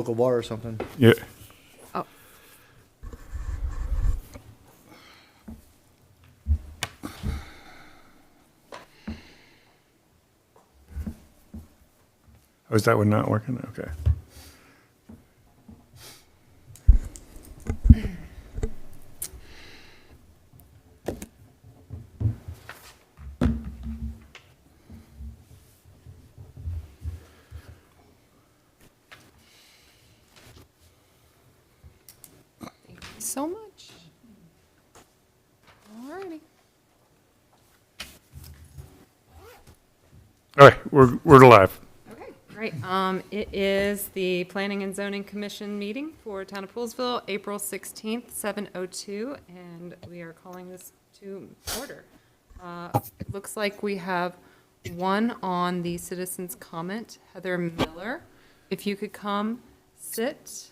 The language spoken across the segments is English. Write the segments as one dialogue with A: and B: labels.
A: local bar or something.
B: Yeah.
C: Oh,
B: Oh, is that one not working? Okay.
C: thank you so much. Alrighty.
B: All right, we're live.
C: Okay, great. It is the Planning and Zoning Commission meeting for Town of Poolesville, April 16th, 7:02, and we are calling this to order. It looks like we have one on the citizens' comment, Heather Miller. If you could come, sit,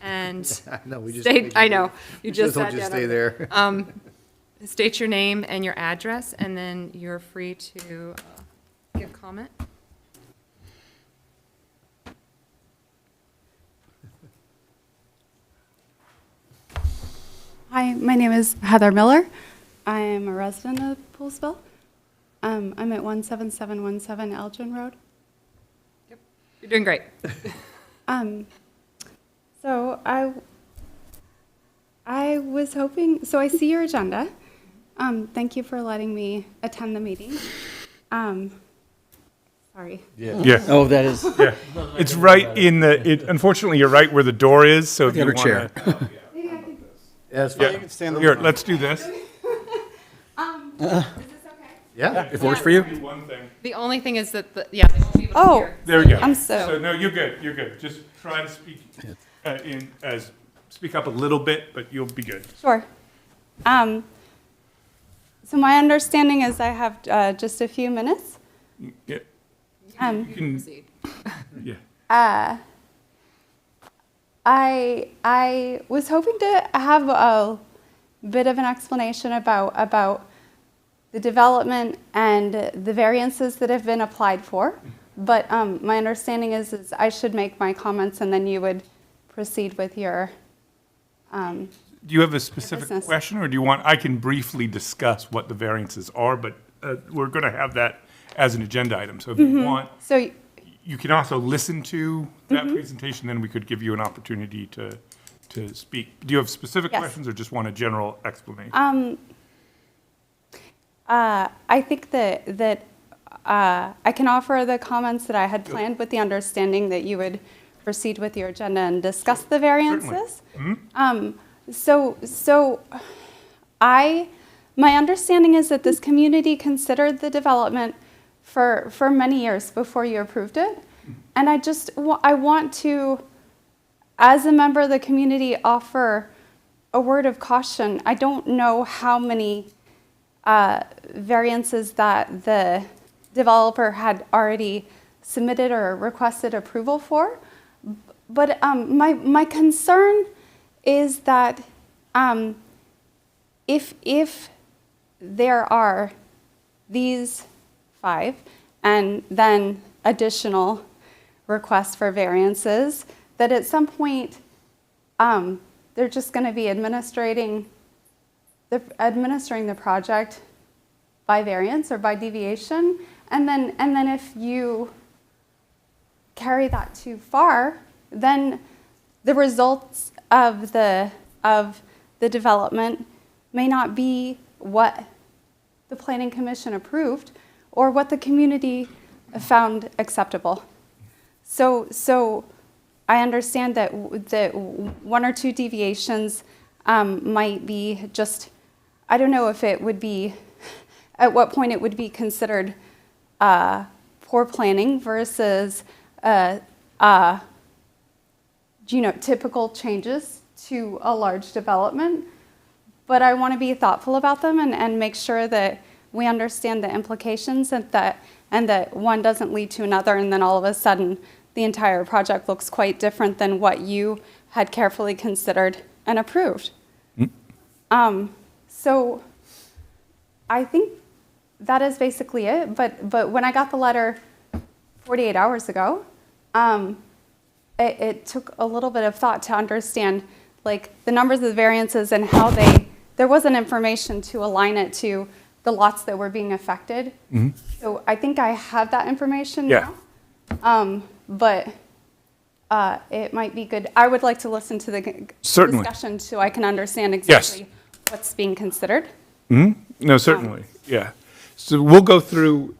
C: and
A: I know, we just.
C: state, I know, you
A: We
C: just
A: told
C: sat
A: you to
C: down
A: stay
C: over
A: there.
C: State your name and your address, and then you're free to give comment.
D: Hi, my name is Heather Miller. I am a resident of Poolesville. I'm at 17717 Elgin Road.
C: Yep, you're doing great.
D: So I was hoping, so I see your agenda. Thank you for letting me attend the meeting. Sorry.
B: Yeah.
A: Oh, that is.
B: Yeah. It's right in unfortunately, you're right where the door is, so if
A: The
B: you
A: other
B: want
A: chair.
B: to.
A: Yeah, it's fine. You can stand
B: Here, let's do this.
D: Is this okay?
A: Yeah, if it works for you.
B: One thing.
C: The only thing is that, they won't be able to
D: Oh.
C: hear.
B: There we go.
D: I'm so-
B: So, no, you're good, you're good. Just try to speak speak up a little bit, but you'll be good.
D: Sure. So my understanding is I have just a few minutes.
B: Yeah.
D: Um,
B: You can,
C: Proceed.
B: yeah.
D: I was hoping to have a bit of an explanation about the development and the variances that have been applied for. But my understanding is I should make my comments and then you would proceed with your.
B: Do you have a specific
D: business.
B: question, or do you want, I can briefly discuss what the variances are, but we're going to have that as an agenda item. So if you want,
D: So
B: you can also listen to that presentation, then we could give you an opportunity to speak. Do you have specific
D: Yes.
B: questions or just want a general explanation?
D: I think that I can offer the comments that I had planned with the understanding that you would proceed with your agenda and discuss the variances. My understanding is that this community considered the development for many years before you approved it. And I want to, as a member of the community, offer a word of caution. I don't know how many variances that the developer had already submitted or requested approval for. But my concern is that if there are these 5 and then additional requests for variances, that at some point they're just going to be administering the project by variance or by deviation, and then if you carry that too far, then the results of the development may not be what the Planning Commission approved or what the community found acceptable. So I understand that 1 or 2 deviations might be just, I don't know if it would be, at what point it would be considered poor planning versus typical changes to a large development. But I want to be thoughtful about them and make sure that we understand the implications and that one doesn't lead to another, and then all of a sudden the entire project looks quite different than what you had carefully considered and approved. So I think that is basically it. But when I got the letter 48 hours ago, it took a little bit of thought to understand, like, the numbers of the variances and how there wasn't information to align it to the lots that were being affected. So I think I have that information
B: Yeah.
D: now. But it might be good. I would like to listen to the
B: Certainly.
D: discussion so I can understand
B: Yes.
D: exactly what's being considered.
B: No, certainly, yeah. So we'll go through,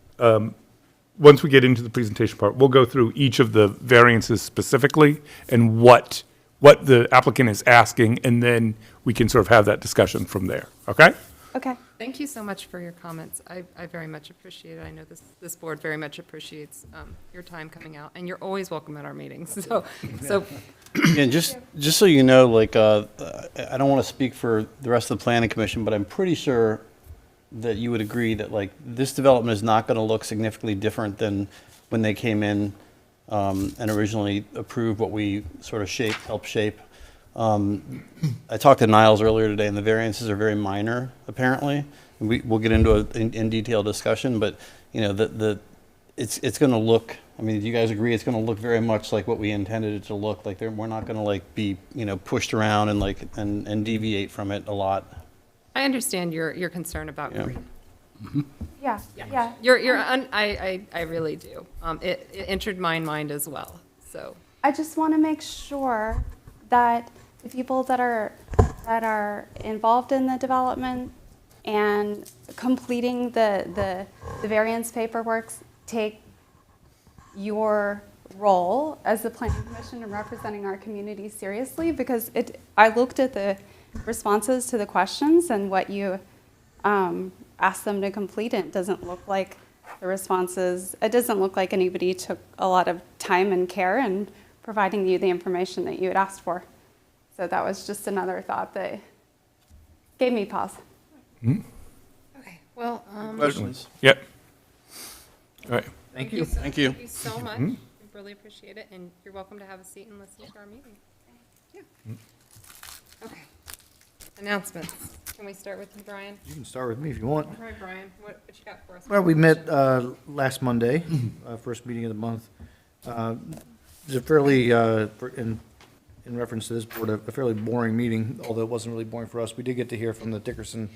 B: once we get into the presentation part, we'll go through each of the variances specifically and what the applicant is asking, and then we can sort of have that discussion from there, okay?
D: Okay.
C: Thank you so much for your comments. I very much appreciate it. I know this board very much appreciates your time coming out, and you're always welcome at our meetings. So
A: And just so you know, like, I don't want to speak for the rest of the planning commission, but I'm pretty sure that you would agree that, like, this development is not going to look significantly different than when they came in and originally approved what we sort of helped shape. I talked to Niles earlier today, and the variances are very minor, apparently. And we'll get into a in detailed discussion, but, you know, it's going to look, I mean, do you guys agree it's going to look very much like what we intended it to look like? We're not going to, like, be, you know, pushed around and, like, and deviate from it a lot.
C: I understand your concern about
A: Yeah.
C: green.
D: Yeah. Yeah.
C: I really do. It entered my mind as well, so.
D: I just want to make sure that the people that are involved in the development and completing the variance paperwork take your role as the planning commission and representing our community seriously, because I looked at the responses to the questions and what you asked them to complete, and it doesn't look like the responses, it doesn't look like anybody took a lot of time and care in providing you the information that you had asked for. So that was just another thought that gave me pause.
C: Okay, well.
A: Questions?
B: Yep. All right.
A: Thank you.
C: Thank
A: you.
C: you so much. We really appreciate it, and you're welcome to have a seat and listen to our meeting. Yeah. Okay. Announcements. Can we start with you, Brian?
E: You can start with me if you want.
C: All right, Brian, what you got for us?
E: Well, we met last Monday, first meeting of the month. It's a fairly, in reference to this board, a fairly boring meeting, although it wasn't really boring for us. We did get to hear from the Dickerson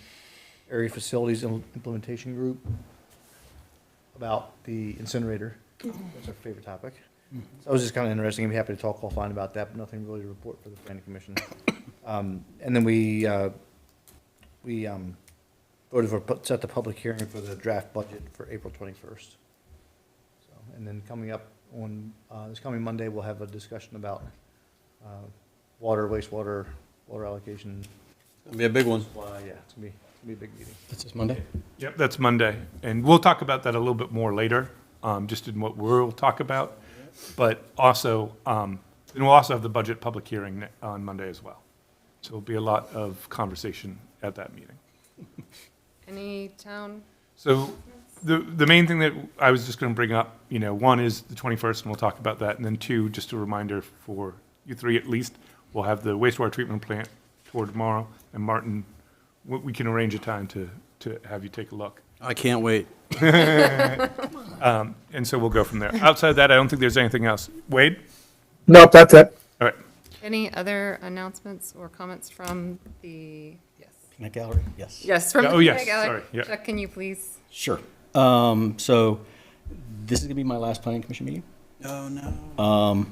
E: Area Facilities Implementation Group about the incinerator. That's our favorite topic. So it was just kind of interesting. I'd be happy to talk offline about that, but nothing really to report for the planning commission. And then we voted for, set the public hearing for the draft budget for April 21st. So, and then coming up on, this coming Monday, we'll have a discussion about water, wastewater, water allocation.
A: It'll be a big one.
E: Yeah, it's gonna be a big meeting.
F: That's this Monday?
B: Yep, that's Monday. And we'll talk about that a little bit more later, just in what we'll talk about. But also, then we'll also have the budget public hearing on Monday as well. So there'll be a lot of conversation at that meeting.
C: Any town?
B: So the main thing that I was just going to bring up, you know, one is the 21st, and we'll talk about that. And then two, just a reminder for you three at least, we'll have the wastewater treatment plant tour tomorrow. And Martin, we can arrange a time to have you take a look.
A: I can't wait.
B: And so we'll go from there. Outside of that, I don't think there's anything else. Wade?
F: Nope, that's it.
B: All right.
C: Any other announcements or comments from the, yes?
F: Peanut gallery, yes.
C: Yes, from the
B: Oh, yes,
C: Peanut Gallery.
B: sorry, yeah.
C: Chuck, can you please?
F: Sure. So this is gonna be my last planning commission meeting.
A: Oh, no.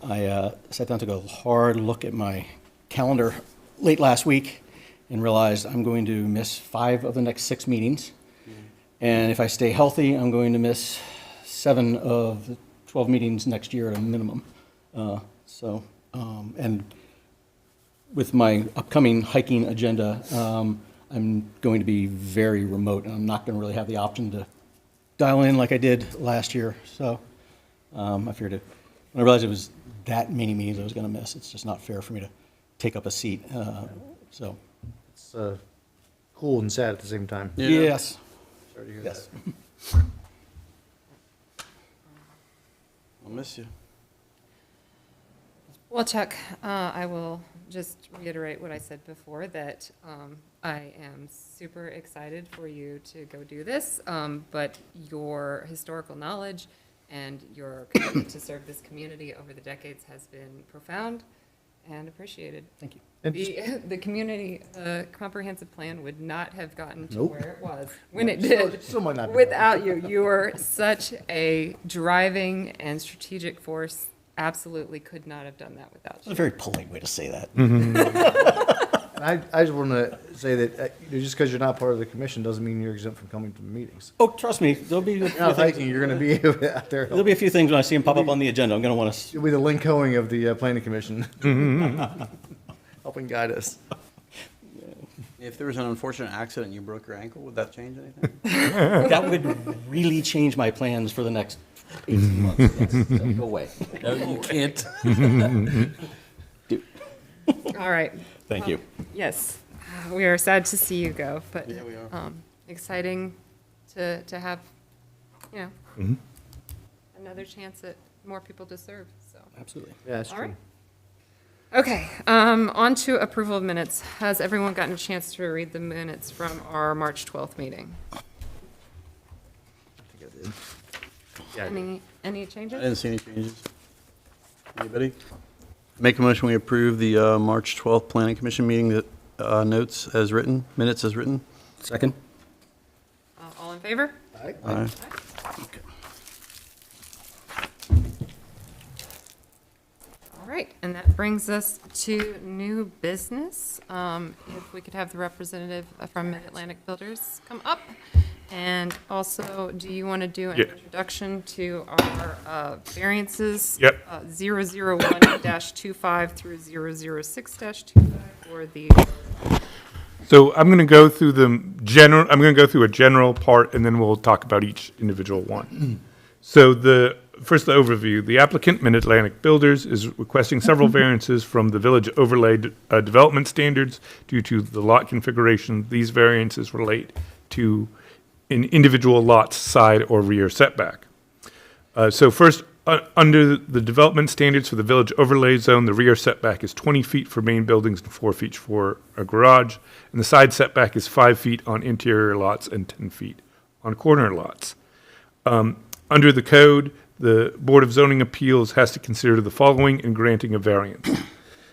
F: I sat down, took a hard look at my calendar late last week and realized I'm going to miss 5 of the next 6 meetings. And if I stay healthy, I'm going to miss 7 of the 12 meetings next year at a minimum. And with my upcoming hiking agenda, I'm going to be very remote, and I'm not going to really have the option to dial in like I did last year. So I figured when I realized it was that many meetings I was going to miss, it's just not fair for me to take up a seat. So
E: It's cool and sad at the same time.
A: Yeah.
F: yes,
E: Sorry to hear
F: yes.
A: I'll miss you.
C: Well, Chuck, I will just reiterate what I said before, that I am super excited for you to go do this, but your historical knowledge and your commitment to serve this community over the decades has been profound and appreciated.
F: Thank you.
E: And just-
C: The community comprehensive plan would not have gotten to
E: Nope.
C: where it was when it
E: Still-
C: did
E: still might not be.
C: without you. You are such a driving and strategic force. Absolutely could not have done that without
F: That's a
C: you.
F: very polite way to say that.
E: And I just want to say that just because you're not part of the commission doesn't mean you're exempt from coming to the meetings.
F: Oh, trust me, there'll be a
E: You're
F: few
E: not
F: things,
E: hiking, you're going to be out there.
F: there'll be a few things when I see them pop up on the agenda. I'm going to want to,
E: You'll be the Lynn Cohen of the planning commission. Helping guide us.
A: If there was an unfortunate accident and you broke your ankle, would that change anything?
F: that would really change my plans for the next 18 months. Yes, so go away.
G: No, you can't.
C: All right.
F: Thank you.
C: Yes, we are sad to see you go, but
A: Yeah, we are.
C: exciting to have, another chance at more people to serve, so.
F: Absolutely.
E: Yeah, that's
C: All
E: true.
C: right. Okay, on to approval of minutes. Has everyone gotten a chance to read the minutes from our March 12th meeting?
E: I think I did. Yeah, I did.
C: Any
A: I
C: changes?
A: didn't see any changes. Anybody? Make a motion, we approve the March 12th Planning Commission meeting notes as written, minutes as written.
F: Second?
C: All in favor?
E: Aye.
A: Aye.
C: All right, and that brings us to new business. If we could have the representative from Mid-Atlantic Builders come up. And also, do you want to do an
B: Yeah.
C: introduction to our variances?
B: Yep.
C: 001-25 through 006-25 for the,
B: So I'm going to go through I'm going to go through a general part, and then we'll talk about each individual one. So first, the overview. The applicant, Mid-Atlantic Builders, is requesting several variances from the village overlay development standards due to the lot configuration. These variances relate to an individual lot's side or rear setback. So first, under the development standards for the village overlay zone, the rear setback is 20 feet for main buildings and 4 feet for a garage, and the side setback is 5 feet on interior lots and 10 feet on corner lots. Under the code, the Board of Zoning Appeals has to consider the following in granting a variance.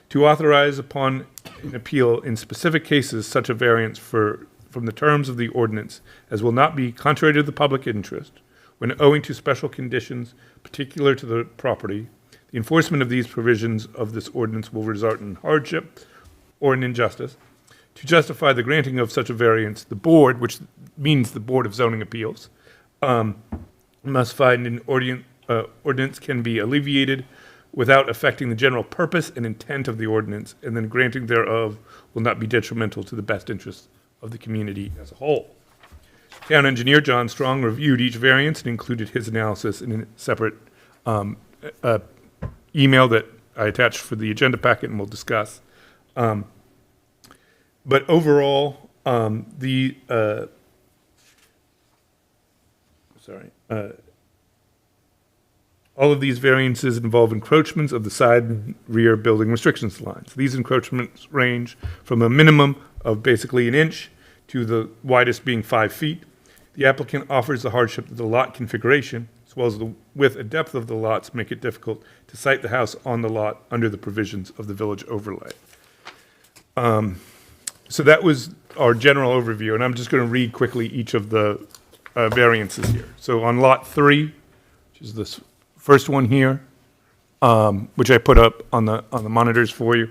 B: To authorize upon an appeal in specific cases such a variance from the terms of the ordinance as will not be contrary to the public interest, when owing to special conditions particular to the property, the enforcement of these provisions of this ordinance will result in hardship or an injustice. To justify the granting of such a variance, the board, which means the Board of Zoning Appeals, must find an ordinance can be alleviated without affecting the general purpose and intent of the ordinance, and then granting thereof will not be detrimental to the best interests of the community as a whole. Town engineer John Strong reviewed each variance and included his analysis in a separate email that I attached for the agenda packet and we'll discuss. But overall, all of these variances involve encroachments of the side and rear building restrictions lines. These encroachments range from a minimum of basically an inch to the widest being 5 feet. The applicant offers the hardship that the lot configuration, as well as the width and depth of the lots, make it difficult to site the house on the lot under the provisions of the village overlay. So that was our general overview, and I'm just going to read quickly each of the variances here. So on lot 3, which is this first one here, which I put up on the monitors for you,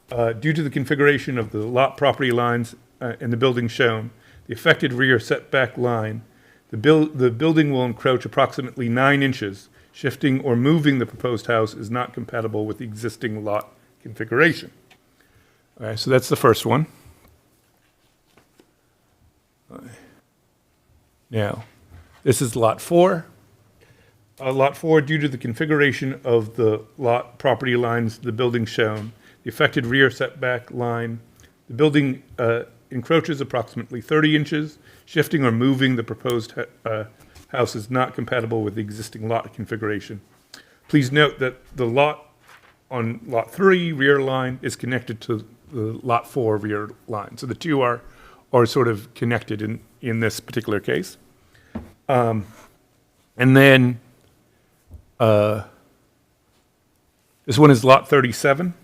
B: due to the configuration of the lot property lines and the building shown, the affected rear setback line, the building will encroach approximately 9 inches. Shifting or moving the proposed house is not compatible with the existing lot configuration. All right, so that's the first one. Now, this is lot 4. Lot 4, due to the configuration of the lot property lines, the building shown, the affected rear setback line, the building encroaches approximately 30 inches. Shifting or moving the proposed house is not compatible with the existing lot configuration. Please note that the lot on lot 3 rear line is connected to the lot 4 rear line. So the two are sort of connected in this particular case. And then This one is lot 37.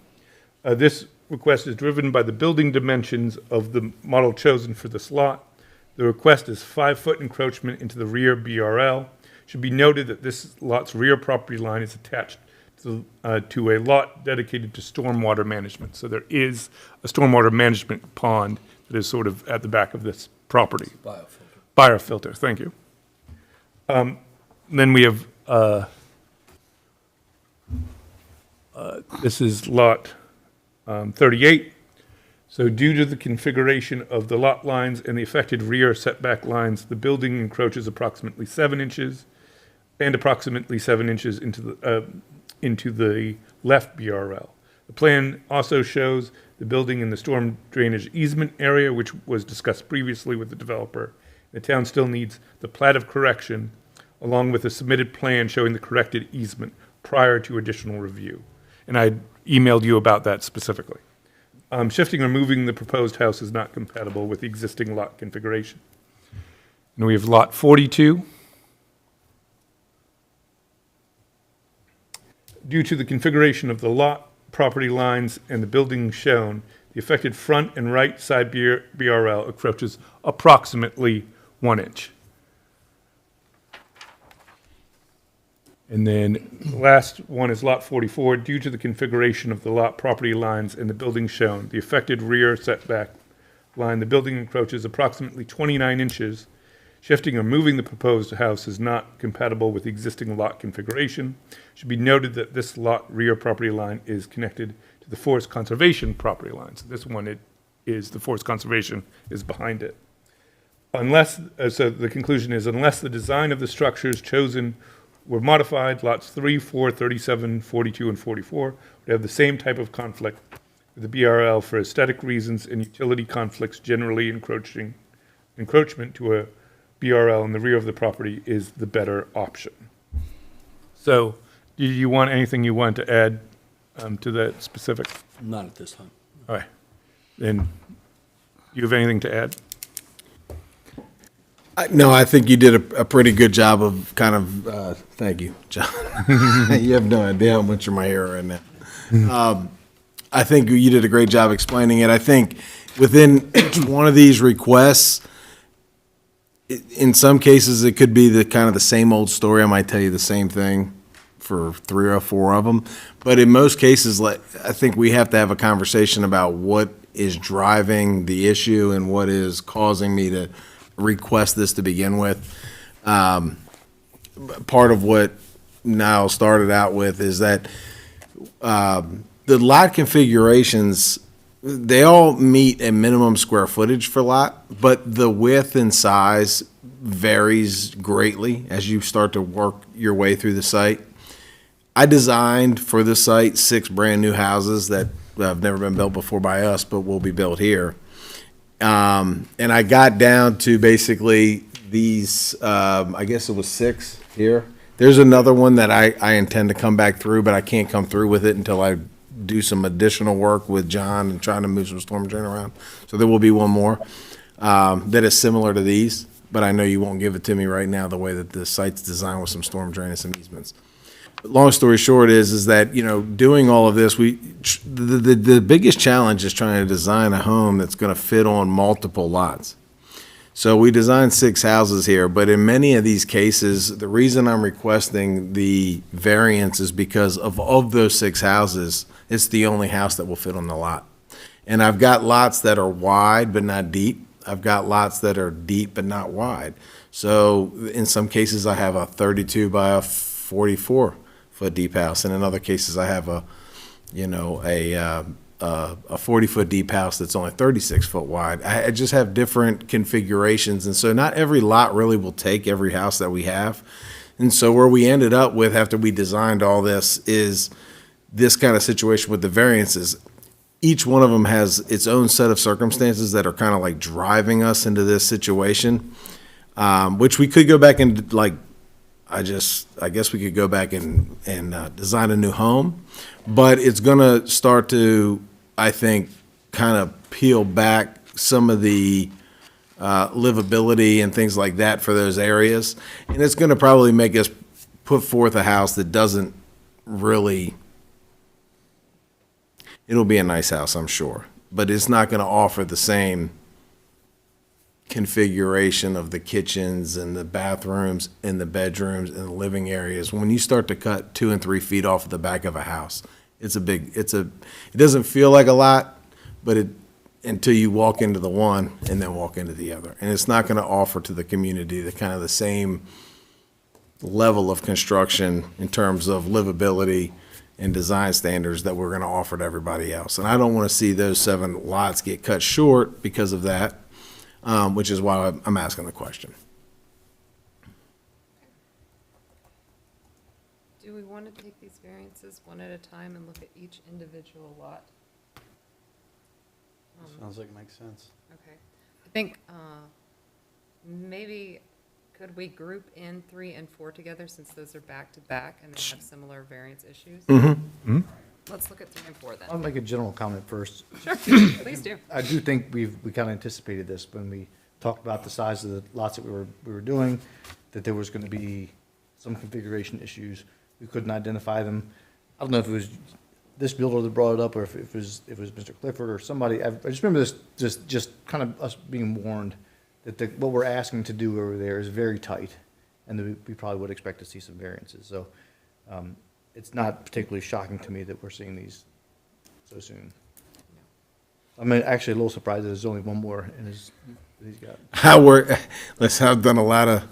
B: This request is driven by the building dimensions of the model chosen for this lot. The request is 5-foot encroachment into the rear BRL. Should be noted that this lot's rear property line is attached to a lot dedicated to stormwater management. So there is a stormwater management pond that is sort of at the back of this property. Biofilter, thank you. Then we have, this is lot 38. So due to the configuration of the lot lines and the affected rear setback lines, the building encroaches approximately 7 inches and approximately 7 inches into the left BRL. The plan also shows the building in the storm drainage easement area, which was discussed previously with the developer. The town still needs the plat of correction, along with a submitted plan showing the corrected easement prior to additional review. And I emailed you about that specifically. Shifting or moving the proposed house is not compatible with the existing lot configuration. And we have lot 42. Due to the configuration of the lot, property lines, and the building shown, the affected front and right side BRL approaches approximately 1 inch. And then the last one is lot 44. Due to the configuration of the lot property lines and the building shown, the affected rear setback line, the building encroaches approximately 29 inches. Shifting or moving the proposed house is not compatible with the existing lot configuration. It should be noted that this lot rear property line is connected to the forest conservation property line. So this one, the forest conservation is behind it. So the conclusion is, unless the design of the structures chosen were modified, lots 3, 4, 37, 42, and 44 would have the same type of conflict with the BRL for aesthetic reasons and utility conflicts. Generally, encroachment to a BRL in the rear of the property is the better option. So, do you want anything you want to add to that specific?
F: Not at this time.
B: All right. Then, you have anything to add?
G: No, I think you did a pretty good job of kind of, thank you, John. You have no idea how much of my hair right now. I think you did a great job explaining it. I think within each one of these requests, in some cases, it could be the kind of the same old story. I might tell you the same thing for 3 or 4 of them. But in most cases, I think we have to have a conversation about what is driving the issue and what is causing me to request this to begin with. Part of what Niall started out with is that the lot configurations, they all meet a minimum square footage for lot, but the width and size varies greatly as you start to work your way through the site. I designed for the site 6 brand new houses that have never been built before by us, but will be built here. And I got down to basically these, I guess it was 6 here. There's another one that I intend to come back through, but I can't come through with it until I do some additional work with John and trying to move some storm drain around. So there will be one more that is similar to these, but I know you won't give it to me right now the way that the site's designed with some storm drain and some easements. Long story short is that, you know, doing all of this, the biggest challenge is trying to design a home that's going to fit on multiple lots. So we designed 6 houses here, but in many of these cases, the reason I'm requesting the variance is because of those 6 houses, it's the only house that will fit on the lot. And I've got lots that are wide but not deep. I've got lots that are deep but not wide. So in some cases, I have a 32 by a 44 foot deep house, and in other cases, I have a 40-foot deep house that's only 36 foot wide. I just have different configurations, and so not every lot really will take every house that we have. And so where we ended up with after we designed all this is this kind of situation with the variances. Each one of them has its own set of circumstances that are kind of like driving us into this situation, which we could go back and like, I guess we could go back and design a new home, but it's going to start to, I think, kind of peel back some of the livability and things like that for those areas. And it's going to probably make us put forth a house that doesn't really, it'll be a nice house, I'm sure, but it's not going to offer the same configuration of the kitchens and the bathrooms and the bedrooms and the living areas. When you start to cut 2 and 3 feet off of the back of a house, it doesn't feel like a lot, but until you walk into the one and then walk into the other. And it's not going to offer to the community the kind of the same level of construction in terms of livability and design standards that we're going to offer to everybody else. And I don't want to see those 7 lots get cut short because of that, which is why I'm asking the question.
C: Do we want to take these variances one at a time and look at each individual lot?
A: Sounds like it makes sense.
C: Okay. I think maybe could we group in 3 and 4 together since those are back to back and they have similar variance issues? Let's look at 3 and 4
E: I'll
C: then.
E: make a general comment first.
C: Sure, please do.
E: I do think we kind of anticipated this when we talked about the size of the lots that we were doing, that there was going to be some configuration issues. We couldn't identify them. I don't know if it was this builder that brought it up or if it was Mr. Clifford or somebody. I just remember this just kind of us being warned that what we're asking to do over there is very tight, and that we probably would expect to see some variances. So it's not particularly shocking to me that we're seeing these so soon. I'm actually a little surprised that there's only one more in his that he's got.
G: I've done a lot of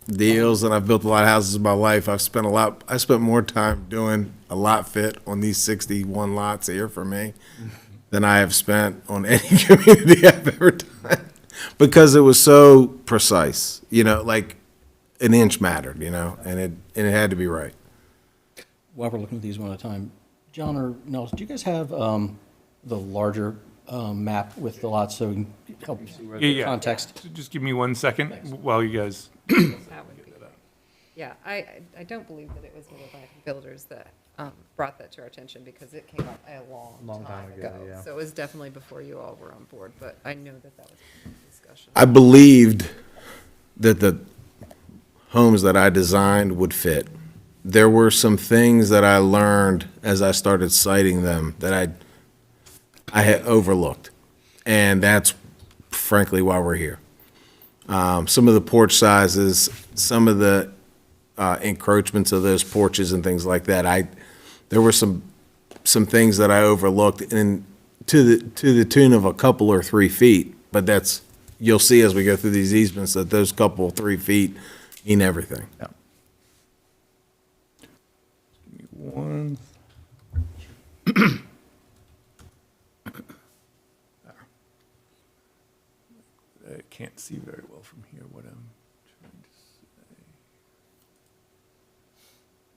G: deals and I've built a lot of houses in my life. I spent more time doing a lot fit on these 61 lots here for me than I have spent on any community I've ever done, because it was so precise, like an inch mattered, and it had to be right.
F: While we're looking at these one at a time, John or Nels, do you guys have the larger map with the lots so we can help
B: Yeah.
F: context?
B: So just give me 1 second while you guys.
C: That would be great. Yeah, I don't believe that it was Middlebury Builders that brought that to our attention because it came up a long time ago.
E: yeah.
C: So it was definitely before you all were on board, but I know that was a discussion.
G: I believed that the homes that I designed would fit. There were some things that I learned as I started citing them that I had overlooked, and that's frankly why we're here. Some of the porch sizes, some of the encroachments of those porches and things like that, there were some things that I overlooked, and to the tune of a couple or 3 feet. But you'll see as we go through these easements that those couple 3 feet mean everything.
E: Yeah.
B: One. I can't see very well from here what I'm trying to say.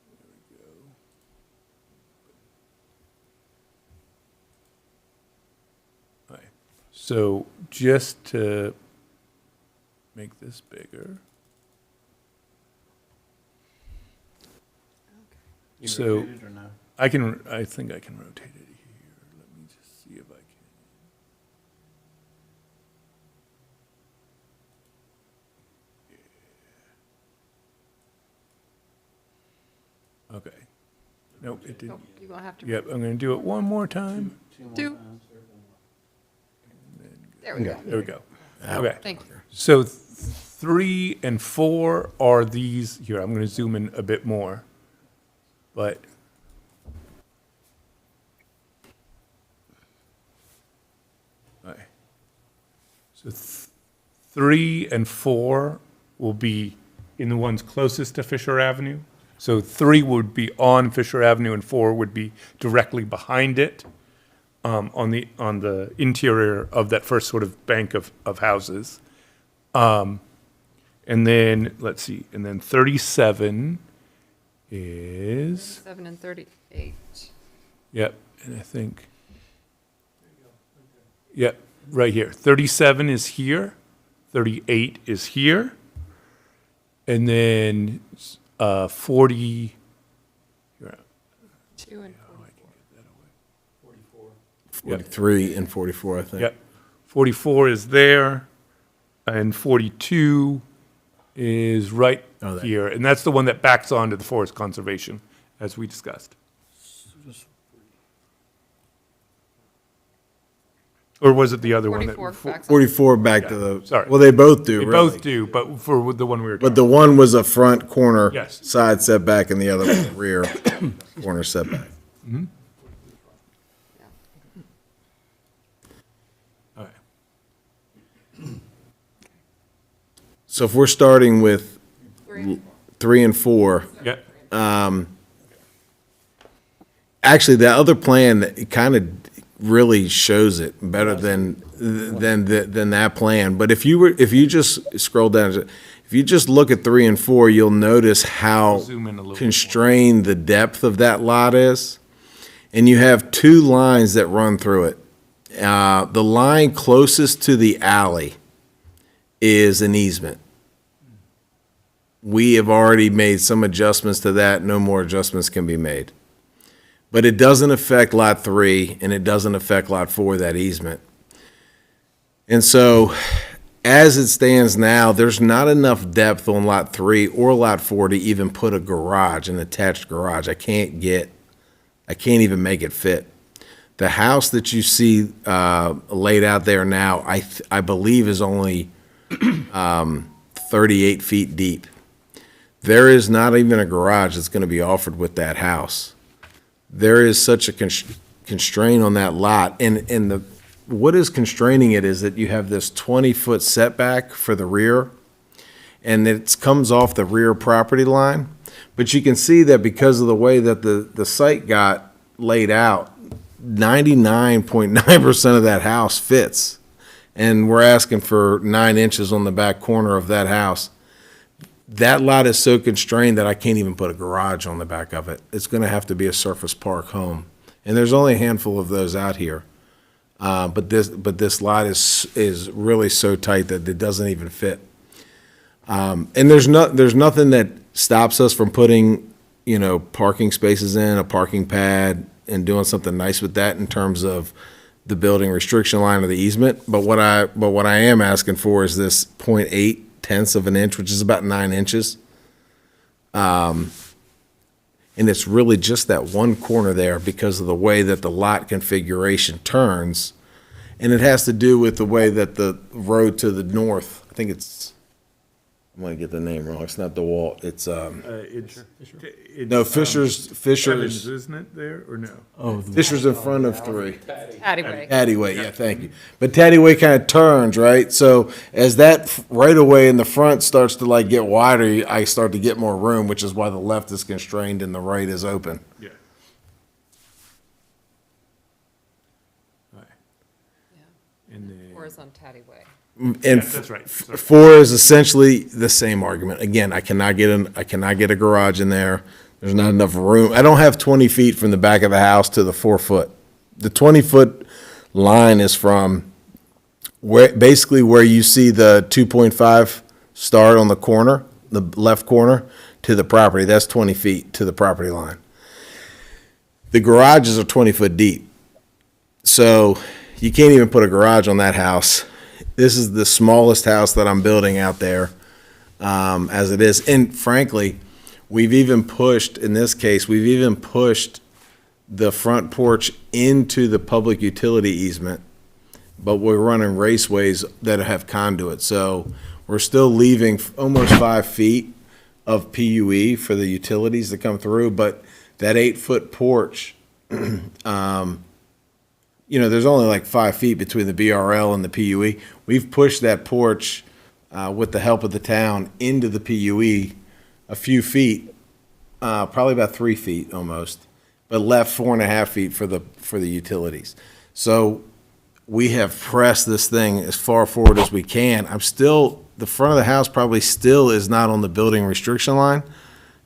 B: There we go. All right. So just to make this bigger.
A: You
B: So-
A: rotated or no?
B: I think I can rotate it here. Let me just see if I can. Okay. Nope, it
C: Oh,
B: didn't.
C: you're gonna have to.
B: Yep, I'm gonna do it one more time.
C: Do. There we go.
B: There we go. Okay.
C: Thank you.
B: So 3 and 4 are these, here, I'm gonna zoom in a bit more. But. Alright. So 3 and 4 will be in the ones closest to Fisher Avenue. So 3 would be on Fisher Avenue and 4 would be directly behind it, on the interior of that first sort of bank of houses. And then, let's see, and then 37 is,
C: 7 and 38.
B: yep, and I think, yep, right here. 37 is here, 38 is here, and then 40, here,
C: 2 and 44.
G: 43 and 44, I think.
B: yep, 44 is there, and 42 is right
G: Oh, that-
B: here, and that's the one that backs onto the forest conservation, as we discussed. Or was it the other one?
C: 44 backs on.
G: 44 back to the,
B: Sorry.
G: well, they both do,
B: They
G: really.
B: both do, but for the one we were
G: But
B: talking
G: the one was a front corner
B: Yes.
G: side setback and the other was a rear corner setback.
B: All right.
G: So if we're starting with 3 and 4,
B: Yeah,
G: actually, the other plan, it kind of really shows it better than that plan. But if you just scroll down, if you just look at 3 and 4, you'll notice how
B: Zoom in a little bit more.
G: constrained the depth of that lot is. And you have 2 lines that run through it. The line closest to the alley is an easement. We have already made some adjustments to that. No more adjustments can be made. But it doesn't affect Lot 3, and it doesn't affect Lot 4, that easement. And so, as it stands now, there's not enough depth on Lot 3 or Lot 4 to even put a garage, an attached garage. I can't even make it fit. The house that you see laid out there now, I believe is only 38 feet deep. There is not even a garage that's going to be offered with that house. There is such a constraint on that lot, and what is constraining it is that you have this 20-foot setback for the rear, and it comes off the rear property line. But you can see that because of the way that the site got laid out, 99.9% of that house fits, and we're asking for 9 inches on the back corner of that house. That lot is so constrained that I can't even put a garage on the back of it. It's going to have to be a surface park home. And there's only a handful of those out here. But this lot is really so tight that it doesn't even fit. And there's nothing that stops us from putting, parking spaces in, a parking pad, and doing something nice with that in terms of the building restriction line or the easement. But what I am asking for is this 0.8 tenths of an inch, which is about 9 inches. And it's really just that one corner there because of the way that the lot configuration turns. And it has to do with the way that the road to the north, I think I'm gonna get the name wrong. It's not DeWalt. It's, no, Fisher's,
B: isn't it there, or no?
G: Fisher's in front of 3.
C: Anyway,
G: Tattyway, yeah, thank you. But Tattyway kind of turns, right? So as that right of way in the front starts to like get wider, I start to get more room, which is why the left is constrained and the right is open.
B: Yeah. All right. And then,
C: or is on Tatty Way.
G: And
B: that's right. Sorry.
G: 4 is essentially the same argument. Again, I cannot get a garage in there. There's not enough room. I don't have 20 feet from the back of the house to the 4 foot. The 20-foot line is from basically where you see the 2.5 start on the corner, the left corner, to the property. That's 20 feet to the property line. The garages are 20 foot deep. So you can't even put a garage on that house. This is the smallest house that I'm building out there as it is. And frankly, we've even pushed the front porch into the public utility easement, but we're running raceways that have conduit. So we're still leaving almost 5 feet of PUE for the utilities to come through, but that 8-foot porch, there's only like 5 feet between the BRL and the PUE. We've pushed that porch with the help of the town into the PUE a few feet, probably about 3 feet almost, but left 4.5 feet for the utilities. So we have pressed this thing as far forward as we can. The front of the house probably still is not on the building restriction line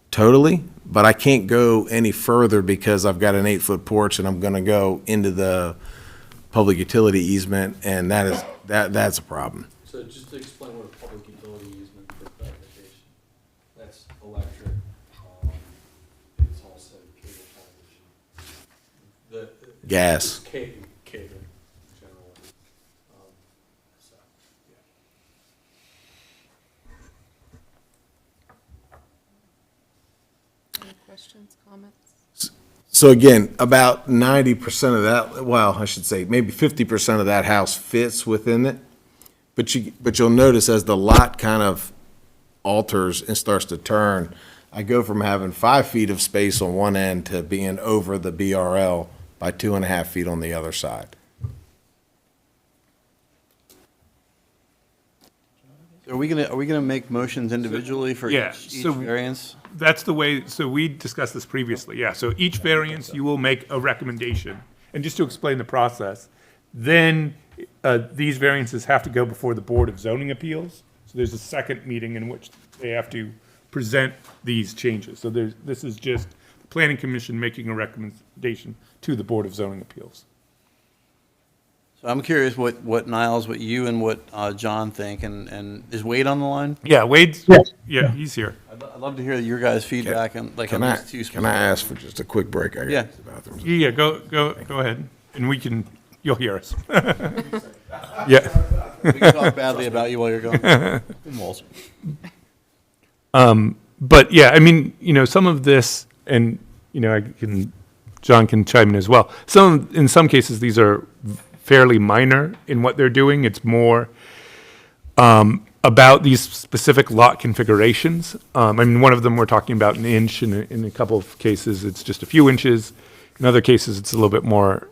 G: totally, but I can't go any further because I've got an 8-foot porch and I'm going to go into the public utility easement, and that's a problem.
A: So just to explain what a public utility easement for clarification, that's electric, it's also cable television.
G: Gas.
A: Catering, generally. So,
C: comments?
G: So again, about 90% of that, well, I should say, maybe 50% of that house fits within it. But you'll notice as the lot kind of alters and starts to turn, I go from having 5 feet of space on one end to being over the BRL by 2.5 feet on the other side.
A: Are we gonna make motions individually for
B: Yeah,
A: each
B: so-
A: variance?
B: That's the way, so we discussed this previously, yeah. So each variance, you will make a recommendation. And just to explain the process, then these variances have to go before the Board of Zoning Appeals. So there's a second meeting in which they have to present these changes. So this is just the Planning Commission making a recommendation to the Board of Zoning Appeals.
A: So I'm curious what Niles, what you and what John think, and is Wade on the line?
B: Yeah, Wade's,
H: Yes.
B: yeah, he's here.
A: I'd love to hear your guys' feedback and like on
G: Can I,
A: these two.
G: can I ask for just a quick break? I gotta
A: Yeah.
G: use the bathroom.
B: Yeah, go ahead. And we can, you'll hear us. Yeah.
A: We can talk badly about you while you're gone.
B: But yeah, I mean, some of this, and John can chime in as well. In some cases, these are fairly minor in what they're doing. It's more about these specific lot configurations. I mean, one of them we're talking about an inch, and in a couple of cases, it's just a few inches. In other cases, it's a little bit more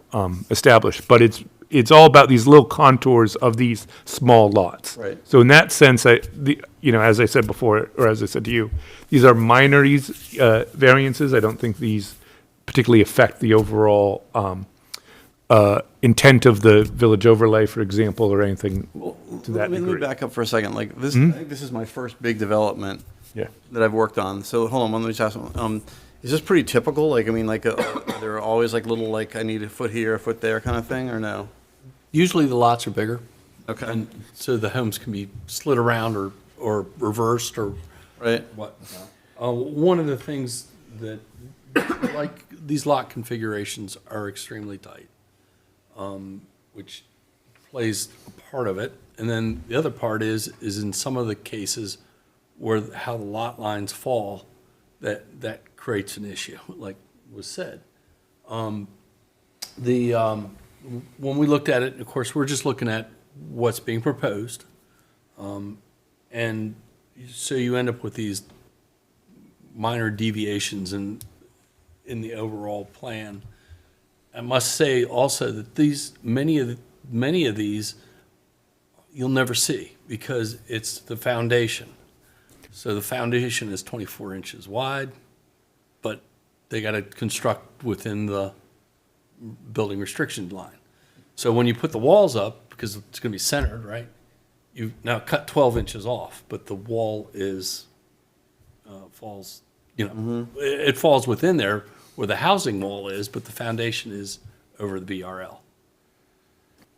B: established. But it's all about these little contours of these small lots.
A: Right.
B: So in that sense, as I said before, or as I said to you, these are minor variances. I don't think these particularly affect the overall intent of the village overlay, for example, or anything to that
A: Let me
B: degree.
A: back up for a second. Like this, I think this is my first big development
B: Yeah.
A: that I've worked on. So hold on, let me just ask. Is this pretty typical? Like, I mean, like, there are always like little, like, I need a foot here, a foot there kind of thing, or no?
F: Usually the lots are bigger.
A: Okay.
F: And so the homes can be slid around or reversed or
A: Right?
F: what. One of the things that, like, these lot configurations are extremely tight, which plays a part of it. And then the other part is in some of the cases where how the lot lines fall, that creates an issue, like was said. When we looked at it, of course, we're just looking at what's being proposed. And so you end up with these minor deviations in the overall plan. I must say also that many of these you'll never see because it's the foundation. So the foundation is 24 inches wide, but they got to construct within the building restriction line. So when you put the walls up, because it's going to be centered, right? You now cut 12 inches off, but the wall falls, it falls within there where the housing wall is, but the foundation is over the BRL.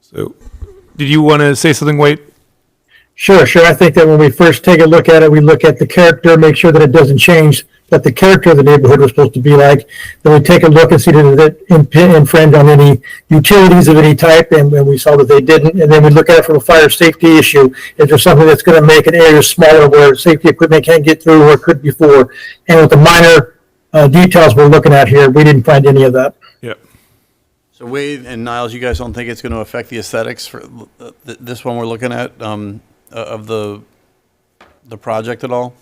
B: So, did you want to say something, Wade?
H: Sure. I think that when we first take a look at it, we look at the character, make sure that it doesn't change what the character of the neighborhood was supposed to be like. Then we take a look and see that it infringe on any utilities of any type, and we saw that they didn't. And then we look at it from a fire safety issue. Is there something that's going to make an area smaller where safety equipment can't get through where it could before? And with the minor details we're looking at here, we didn't find any of that.
B: Yeah.
A: So Wade and Niles, you guys don't think it's going to affect the aesthetics for this one we're looking at of the project at all?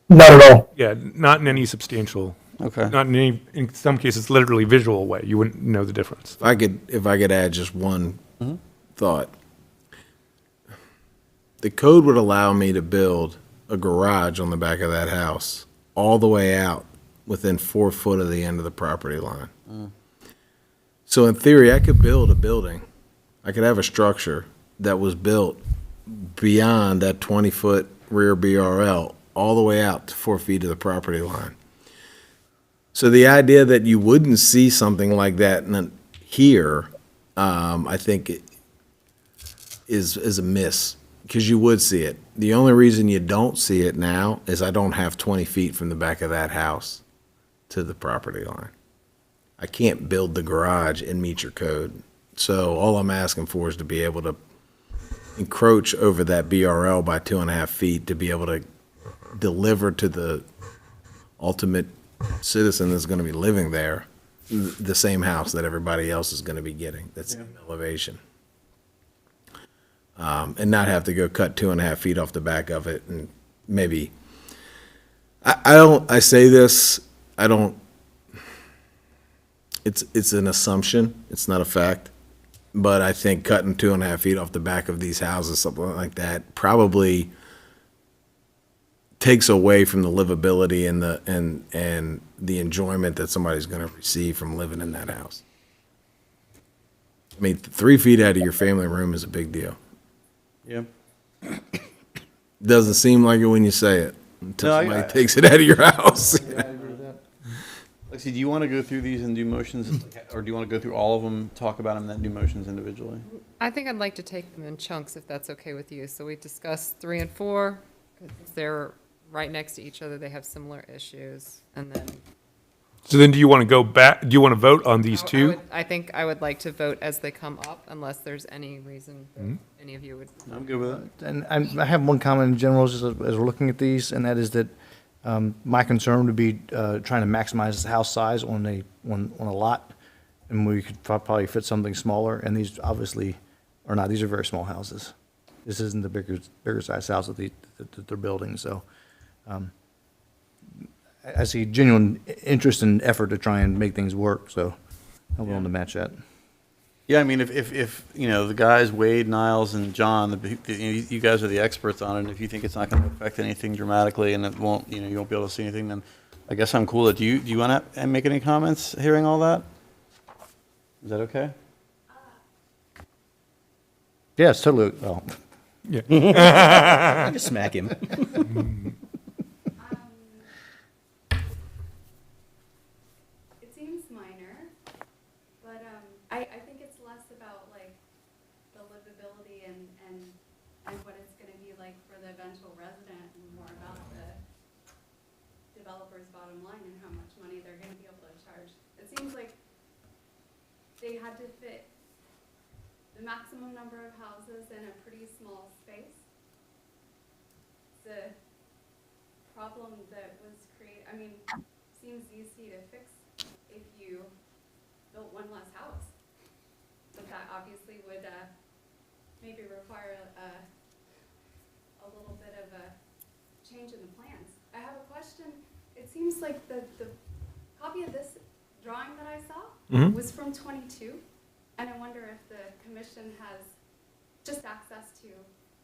H: Not at all.
B: Yeah, not in any substantial,
A: Okay.
B: not in any, in some cases, literally visual way. You wouldn't know the difference.
G: If I could add just one thought. The code would allow me to build a garage on the back of that house all the way out within 4 foot of the end of the property line. So in theory, I could build a building. I could have a structure that was built beyond that 20-foot rear BRL all the way out to 4 feet of the property line. So the idea that you wouldn't see something like that here, I think is a miss, because you would see it. The only reason you don't see it now is I don't have 20 feet from the back of that house to the property line. I can't build the garage and meet your code. So all I'm asking for is to be able to encroach over that BRL by 2.5 feet to be able to deliver to the ultimate citizen that's gonna be living there, the same house that everybody else is gonna be getting, that's in elevation. And not have to go cut 2.5 feet off the back of it and maybe, I say this, it's an assumption, it's not a fact. But I think cutting 2.5 feet off the back of these houses, something like that, probably takes away from the livability and the enjoyment that somebody's gonna receive from living in that house. I mean, 3 feet out of your family room is a big deal.
A: Yeah.
G: Doesn't seem like it when you say it, until
A: No,
G: somebody takes it out of your house.
A: Lexi, do you want to go through these and do motions, or do you want to go through all of them, talk about them, and then do motions individually?
C: I think I'd like to take them in chunks, if that's okay with you. So we discussed 3 and 4, 'cause they're right next to each other, they have similar issues, and then.
B: So then do you want to go back, do you want to vote on these
C: I
B: two?
C: would- I think I would like to vote as they come up, unless there's any reason that any of you would.
A: I'm good with that.
E: And I have one comment in general, just as we're looking at these, and that is that my concern would be trying to maximize the house size on a lot, and we could probably fit something smaller, and these obviously are not, these are very small houses. This isn't the bigger size house that they're building, so I see genuine interest and effort to try and make things work, so I'm willing to match that.
A: Yeah, I mean, if you know, the guys, Wade, Niles, and John, you guys are the experts on it, and if you think it's not going to affect anything dramatically and it won't, you know, you won't be able to see anything, then I guess I'm cool with it. Do you want to make any comments hearing all that? Is that okay?
E: Yeah, it's totally, well,
F: Just smack him.
D: It seems minor, but I think it's less about like the livability and what it's gonna be like for the eventual resident and more about the developer's bottom line and how much money they're gonna be able to charge. It seems like they had to fit the maximum number of houses in a pretty small space. The problem that was created, I mean, seems easy to fix if you built one less house. But that obviously would maybe require a little bit of a change in the plans. I have a question. It seems like the copy of this drawing that I saw was from '22, and I wonder if the commission has just access to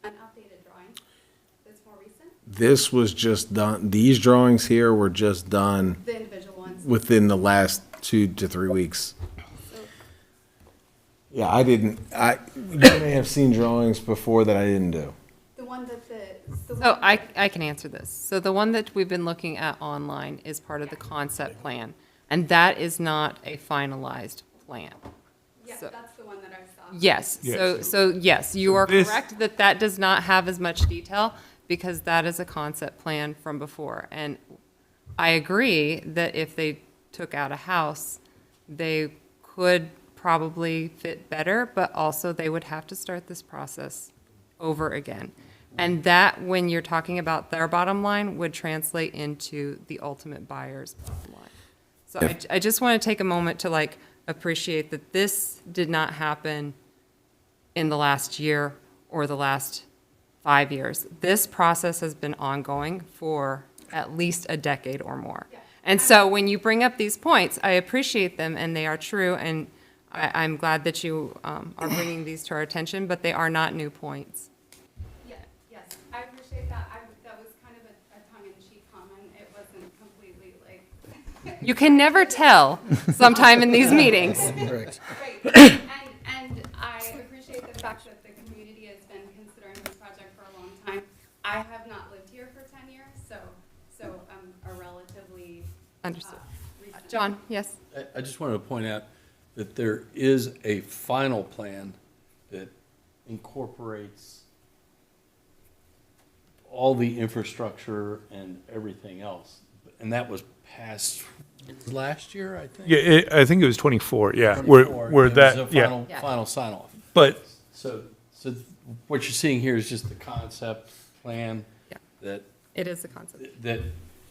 D: an updated drawing that's more recent,
G: This was just done, these drawings here were just done
D: the individual ones.
G: within the last 2 to 3 weeks.
D: So
G: Yeah, you may have seen drawings before that I didn't do.
D: the one that the
C: So
D: one
C: I can answer this. So the one that we've been looking at online is part of the concept plan, and that is not a finalized plan.
D: yeah,
C: so-
D: that's the one that I saw.
C: Yes,
B: Yes.
C: so yes, you are
B: This-
C: correct that that does not have as much detail, because that is a concept plan from before. And I agree that if they took out a house, they could probably fit better, but also they would have to start this process over again. And that, when you're talking about their bottom line, would translate into the ultimate buyer's bottom line. So I just want to take a moment to like appreciate that this did not happen in the last year or the last 5 years. This process has been ongoing for at least a decade or more. And so when you bring up these points, I appreciate them, and they are true, and I'm glad that you are bringing these to our attention, but they are not new points.
D: Yeah, yes, I appreciate that. That was kind of a tongue-in-cheek comment. It wasn't completely like.
C: You can never tell sometime in these meetings.
F: Correct.
D: Right. And I appreciate the fact that the community has been considering this project for a long time. I have not lived here for 10 years, so I'm a relatively
C: Understood.
D: recent.
C: John, yes?
I: I just wanted to point out that there is a final plan that incorporates all the infrastructure and everything else. And that was passed last year, I think.
B: Yeah, I think it was 24, yeah,
I: 24,
B: where
I: it was
B: that,
I: a
B: yeah.
I: final-
C: Yeah.
I: Final sign off.
B: But
I: So what you're seeing here is just the concept plan
C: Yeah.
I: that,
C: It is a concept.
I: that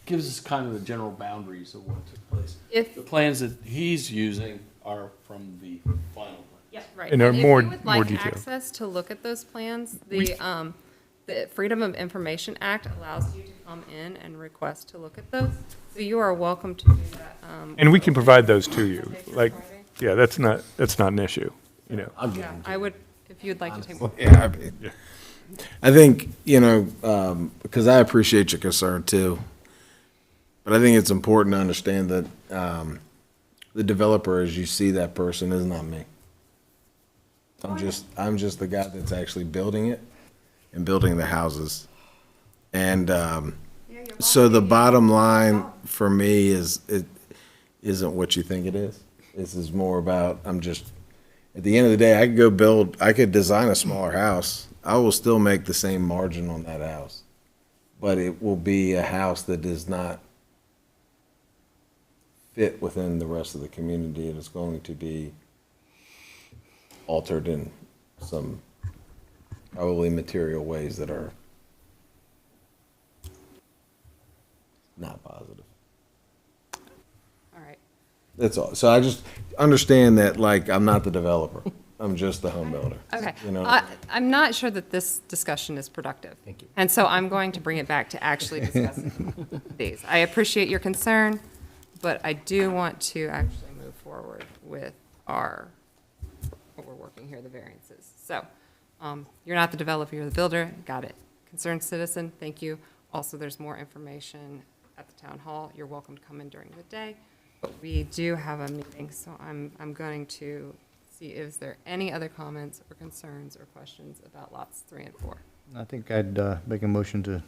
I: gives us kind of the general boundaries of what took place.
C: If-
I: The plans that he's using are from the final plan.
C: Yeah, right.
B: And are
C: if
B: more-
C: you would
B: more
C: like
B: detailed.
C: access to look at those plans, the Freedom of Information Act allows you to come in and request to look at those. So you are welcome to do that.
B: And we can provide those to you.
C: Okay, for
B: Like,
C: Friday.
B: yeah, that's not an issue, you know.
I: I'll give
C: Yeah,
I: them.
C: I would, if you'd like to take one.
G: Yeah, I think, because I appreciate your concern too, but I think it's important to understand that the developer, as you see that person, is not me. I'm just the guy that's actually building it and building the houses. And so the bottom line for me is, it isn't what you think it is. This is more about, at the end of the day, I could design a smaller house. I will still make the same margin on that house. But it will be a house that does not fit within the rest of the community, and it's going to be altered in some probably material ways that are not positive.
C: All right.
G: That's all. So I just understand that, like, I'm not the developer. I'm just the home builder.
C: Okay.
G: You know?
C: I'm not sure that this discussion is productive. Thank you. And so I'm going to bring it back to actually discussing these. I appreciate your concern, but I do want to actually move forward with what we're working here, the variances. So, you're not the developer, you're the builder, got it. Concerned citizen, thank you. Also, there's more information at the town hall. You're welcome to come in during the day. But we do have a meeting, so I'm going to see, is there any other comments or concerns or questions about lots 3 and 4?
E: I think I'd make a motion to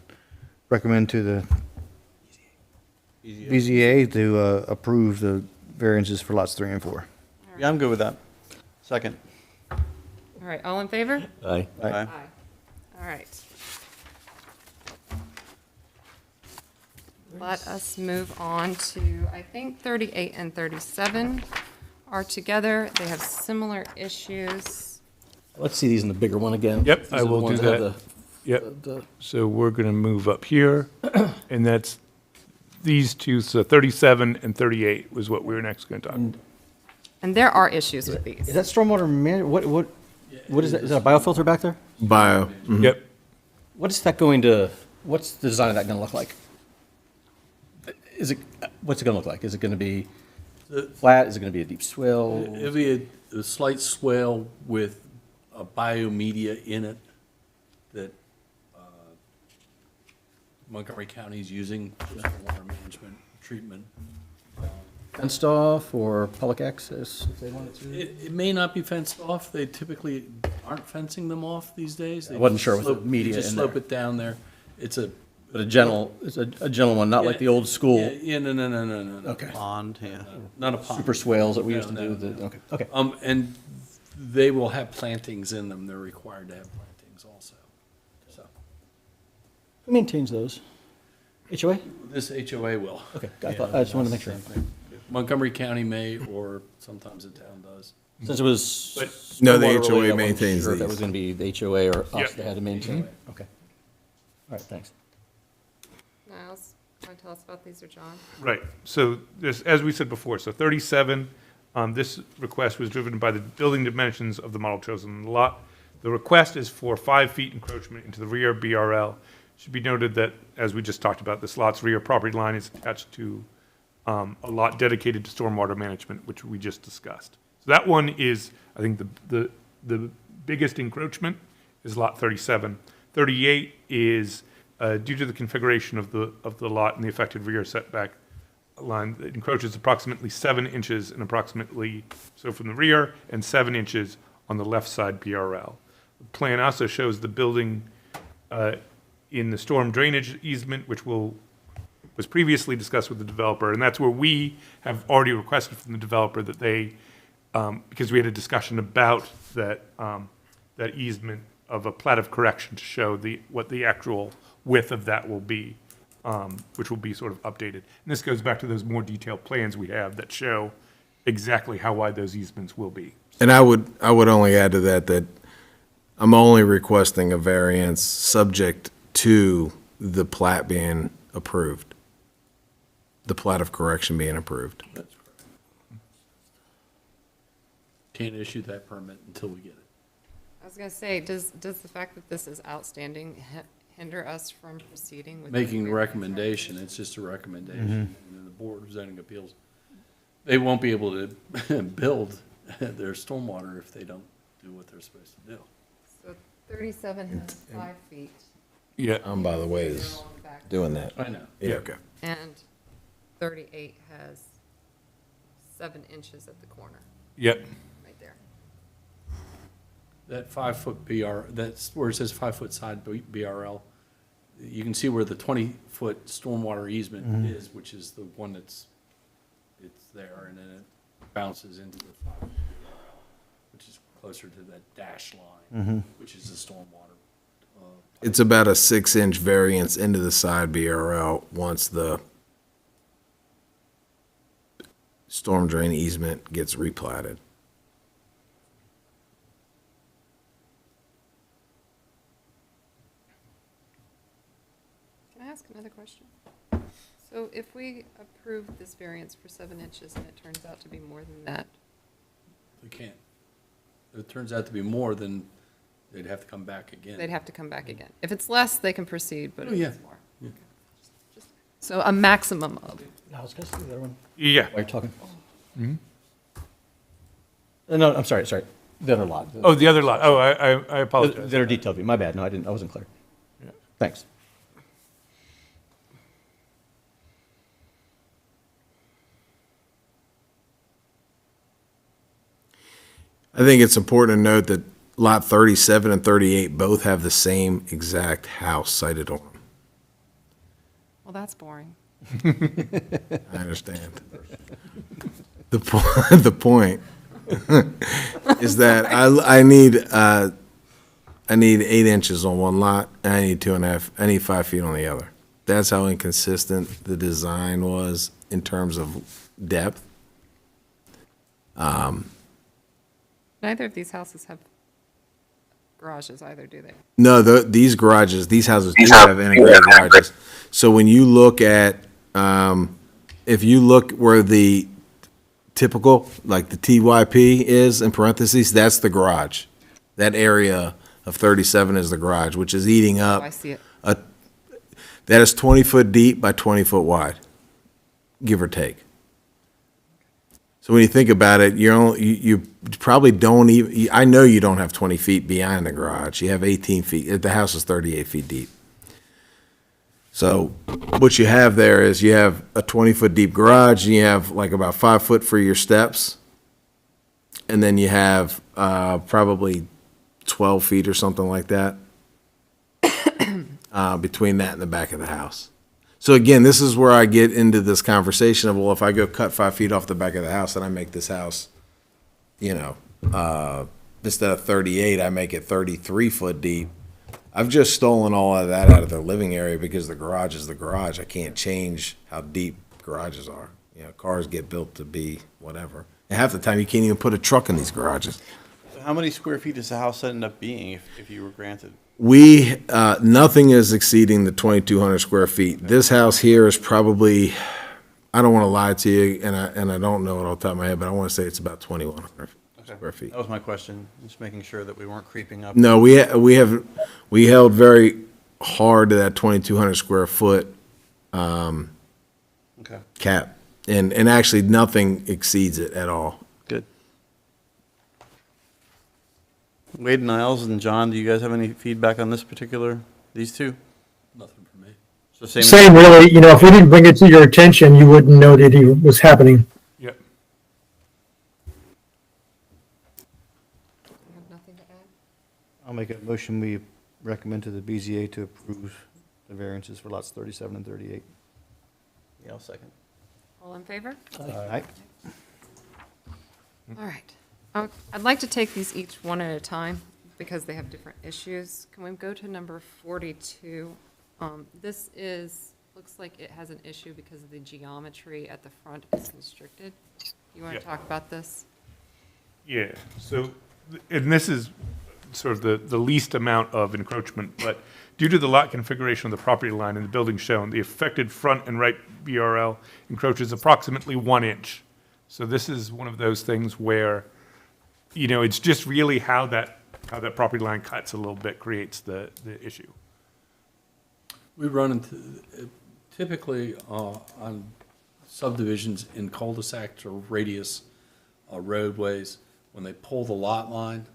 E: recommend to the BZA to approve the variances for lots 3 and 4.
A: Yeah, I'm good with that. Second.
C: All right, all in favor?
F: Aye.
A: Aye.
C: All right. Let us move on to, I think 38 and 37 are together. They have similar issues.
F: Let's see these in the bigger one again.
B: Yep,
F: These
B: I
F: are the
B: will do
F: ones have
B: that.
F: the-
B: Yep.
F: the-
B: So we're going to move up here, and that's these two, so 37 and 38 was what we were next going to talk about.
C: And there are issues with these.
F: Is that stormwater what is that? Is that a biofilter back there?
G: Bio.
B: Yep.
F: What's the design of that gonna look like? What's it gonna look like? Is it gonna be flat? Is it gonna be a deep swell?
I: It'll be a slight swale with a biomedia in it that Montgomery County is using for water management treatment.
F: Fenced off or public access if they wanted to?
I: It may not be fenced off. They typically aren't fencing them off these days. They
F: I wasn't
I: just
F: sure with the
I: slope-
F: media
I: they just
F: in
I: slope
F: there.
I: it down there. It's a.
F: But it's a gentle one, not like the old school
I: Yeah, no.
F: Okay.
A: Pond, yeah.
I: Not a pond.
F: super swales that we used to
I: No,
F: do.
I: no.
F: Okay.
I: And they will have plantings in them. They're required to have plantings also. So
F: Who maintains those? HOA?
I: this HOA will.
F: Okay, I just wanted to make sure.
I: Montgomery County may, or sometimes the town does.
F: Since it was.
B: But-
G: No, the
F: stormwater
G: HOA
F: related, I wasn't
G: maintains
F: sure if that
G: these.
F: was gonna be the HOA or us
B: Yep.
F: that had to maintain. Okay. All right, thanks.
C: Niles, want to tell us about these, or John?
B: Right, so this, as we said before, so 37, this request was driven by the building dimensions of the model chosen in the lot. The request is for 5 feet encroachment into the rear BRL. Should be noted that, as we just talked about, this lot's rear property line is attached to a lot dedicated to stormwater management, which we just discussed. So that one is, I think, the biggest encroachment is lot 37. 38 is due to the configuration of the lot and the affected rear setback line, it encroaches approximately 7 inches and approximately, so from the rear, and 7 inches on the left side BRL. The plan also shows the building in the storm drainage easement, which was previously discussed with the developer, and that's where we have already requested from the developer that they, because we had a discussion about that, that easement of a plat of correction to show what the actual width of that will be, which will be sort of updated. And this goes back to those more detailed plans we have that show exactly how wide those easements will be.
G: And I would only add to that I'm only requesting a variance subject to the plat being approved. the plat of correction being approved.
I: That's correct. Can't issue that permit until we get it.
C: I was gonna say, does the fact that this is outstanding hinder us from proceeding with?
I: Making a recommendation, it's just a recommendation. And then the Board of Zoning Appeals, they won't be able to build their stormwater if they don't do what they're supposed to do.
C: So 37 has 5 feet.
B: Yeah.
G: By the way,
C: Zero
G: is
C: on the back,
G: doing that.
I: I know.
G: Yeah, okay.
C: and 38 has 7 inches at the corner,
B: Yep.
C: right there.
I: That 5-foot that's where it says 5-foot side BRL. You can see where the 20-foot stormwater easement is, which is the one it's there, and then it bounces into the 5, which is closer to that dash line, which is the stormwater.
G: It's about a 6-inch variance into the side BRL once the storm drain easement gets replatted.
C: Can I ask another question? So if we approve this variance for 7 inches and it turns out to be more than that,
I: They can't. If it turns out to be more, then they'd have to come back again.
C: they'd have to come back again. If it's less, they can proceed, but
I: Oh,
C: if
I: yeah.
C: it's more. Okay. So a maximum of.
F: I was going to say the other one
B: Yeah.
F: while you're talking. No, I'm sorry. The other lot.
B: Oh, the other lot. Oh, I apologize.
F: The other detailed view. My bad. No, I wasn't clear.
B: Yeah.
F: Thanks.
G: I think it's important to note that lot 37 and 38 both have the same exact house sited on them.
C: Well, that's boring.
G: I understand. The point is that I need 8 inches on one lot, and I need 2.5, I need 5 feet on the other. That's how inconsistent the design was in terms of depth.
C: Neither of these houses have garages either, do they?
G: No, these houses do have integrated garages. So when you look at, if you look where the typical, like the TYP is in parentheses, that's the garage. That area of 37 is the garage, which is eating
C: Oh,
G: up.
C: I see it.
G: That is 20 foot deep by 20 foot wide, give or take. So when you think about it, you probably don't even, I know you don't have 20 feet behind the garage. You have 18 feet. The house is 38 feet deep. So what you have there is you have a 20-foot deep garage, and you have like about 5 foot for your steps. And then you have probably 12 feet or something like that between that and the back of the house. So again, this is where I get into this conversation of, well, if I go cut 5 feet off the back of the house and I make this house, instead of 38, I make it 33 foot deep. I've just stolen all of that out of the living area because the garage is the garage. I can't change how deep garages are. Cars get built to be whatever. And half the time you can't even put a truck in these garages.
A: So how many square feet does the house end up being if you were granted?
G: Nothing is exceeding the 2,200 square feet. This house here is probably, I don't want to lie to you, and I don't know it off the top of my head, but I want to say it's about 2,100 square feet.
A: That was my question, just making sure that we weren't creeping up.
G: No, we held very hard to that 2,200 square foot
A: Okay,
G: cap, and actually nothing exceeds it at all.
A: good. Wade, Niles, and John, do you guys have any feedback on these two?
I: Nothing for me.
A: So same.
H: Same, really. If we didn't bring it to your attention, you wouldn't know that it was happening.
B: Yep.
C: You have nothing to add?
E: I'll make a motion, we recommend to the BZA to approve the variances for lots 37 and 38.
A: Yeah, I'll second.
C: All in favor?
E: Aye.
C: All right. I'd like to take these each one at a time because they have different issues. Can we go to number 42? This looks like it has an issue because of the geometry at the front is constricted. You want to
B: Yeah.
C: talk about this?
B: Yeah, so, and this is sort of the least amount of encroachment, but due to the lot configuration of the property line and the building shown, the affected front and right BRL encroaches approximately 1 inch. So this is one of those things where, you know, it's just really how that property line cuts a little bit creates the issue.
I: We run into, typically on subdivisions in cul-de-sacs or radius roadways, when they pull the lot line,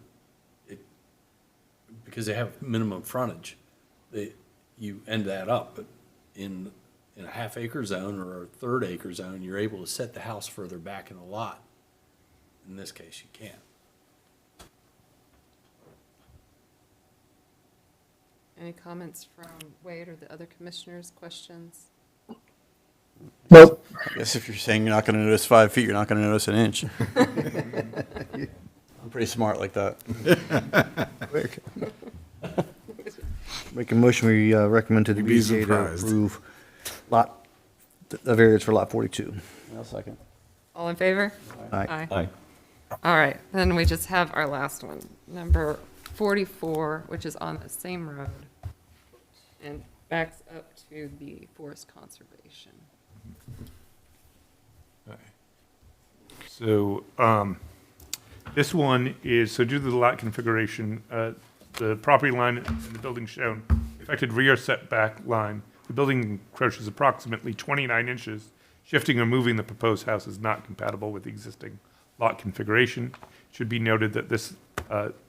I: because they have minimum frontage, you end that up. But in a half-acre zone or a third-acre zone, you're able to set the house further back in the lot. In this case, you can't.
C: Any comments from Wade or the other commissioners, questions?
H: Nope.
A: I guess if you're saying you're not going to notice 5 feet, you're not going to notice an inch. I'm pretty smart like that.
E: Make a motion, we recommend to the
G: You'd be
E: BZA to
G: surprised.
E: approve a variance for lot 42.
A: I'll second.
C: All in favor?
E: Aye.
F: Aye.
C: All right, then we just have our last one, number 44, which is on the same road and backs up to the forest conservation.
B: So, this one is, so due to the lot configuration, the property line and the building shown, affected rear setback line, the building encroaches approximately 29 inches. Shifting or moving the proposed house is not compatible with the existing lot configuration. It should be noted that this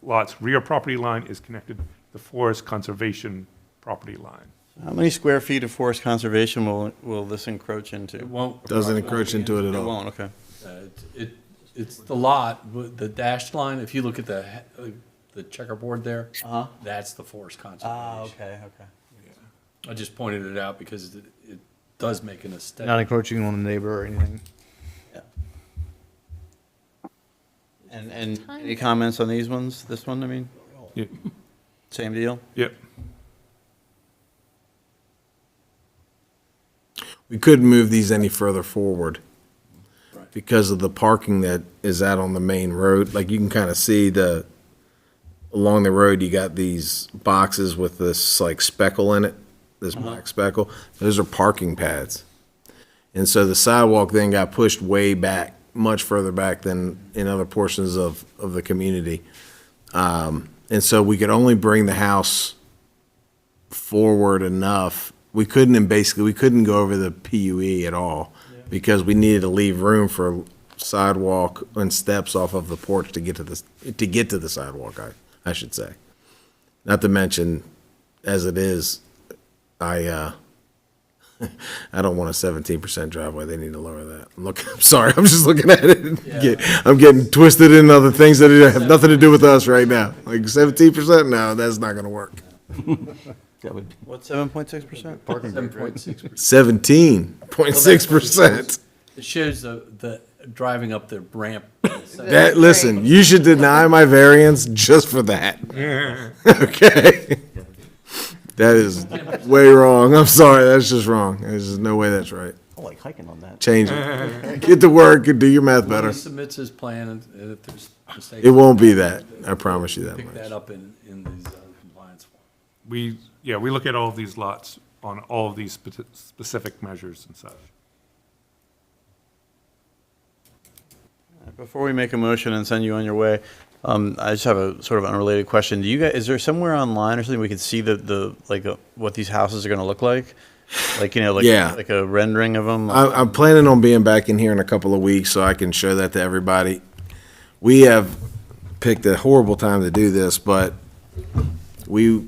B: lot's rear property line is connected to the forest conservation property line.
A: How many square feet of forest conservation will this encroach into?
I: It won't.
G: Doesn't encroach into it at
A: It
G: all.
A: won't, okay.
I: It's the lot, but the dashed line, if you look at the checkerboard there, that's the forest conservation.
A: okay.
I: I just pointed it out because it does make an
E: Not
I: aesthetic.
E: encroaching on the neighbor or anything.
A: Yeah. And any comments on these ones? This one, I mean?
B: Yep.
A: Same deal?
B: Yep.
G: We couldn't move these any further forward
I: Right.
G: because of the parking that is out on the main road. Like you can kind of see along the road, you got these boxes with this like speckle in it, this black speckle. Those are parking pads. And so the sidewalk then got pushed way back, much further back than in other portions of the community. And so we could only bring the house forward enough. We couldn't go over the PUE at all because we needed to leave room for sidewalk and steps off of the porch to get to the sidewalk, I should say. Not to mention, as it is, I don't want a 17% driveway. They need to lower that. I'm sorry. I'm just looking at it. I'm getting twisted in other things that have nothing to do with us right now. Like 17%? No, that's not going to work.
F: That would,
A: What's 7.6%?
I: 7.6%.
G: 17.6%.
I: It shows the driving up the ramp.
G: Listen, you should deny my variance just for that. Okay? That is way wrong. I'm sorry. That's just wrong. There's just no way that's right.
F: I like hiking on that.
G: Change it. Get to work and do your math
I: When
G: better.
I: he submits his plan, and if there's mistakes.
G: It won't be that. I promise you that
I: Pick that
G: much.
I: up in these compliance forms.
B: We look at all of these lots on all of these specific measures and such.
A: Before we make a motion and send you on your way, I just have a sort of unrelated question. Is there somewhere online or something we could see what these houses are going to look like?
G: Yeah.
A: Like a rendering of them?
G: I'm planning on being back in here in a couple of weeks so I can show that to everybody. We have picked a horrible time to do this, but we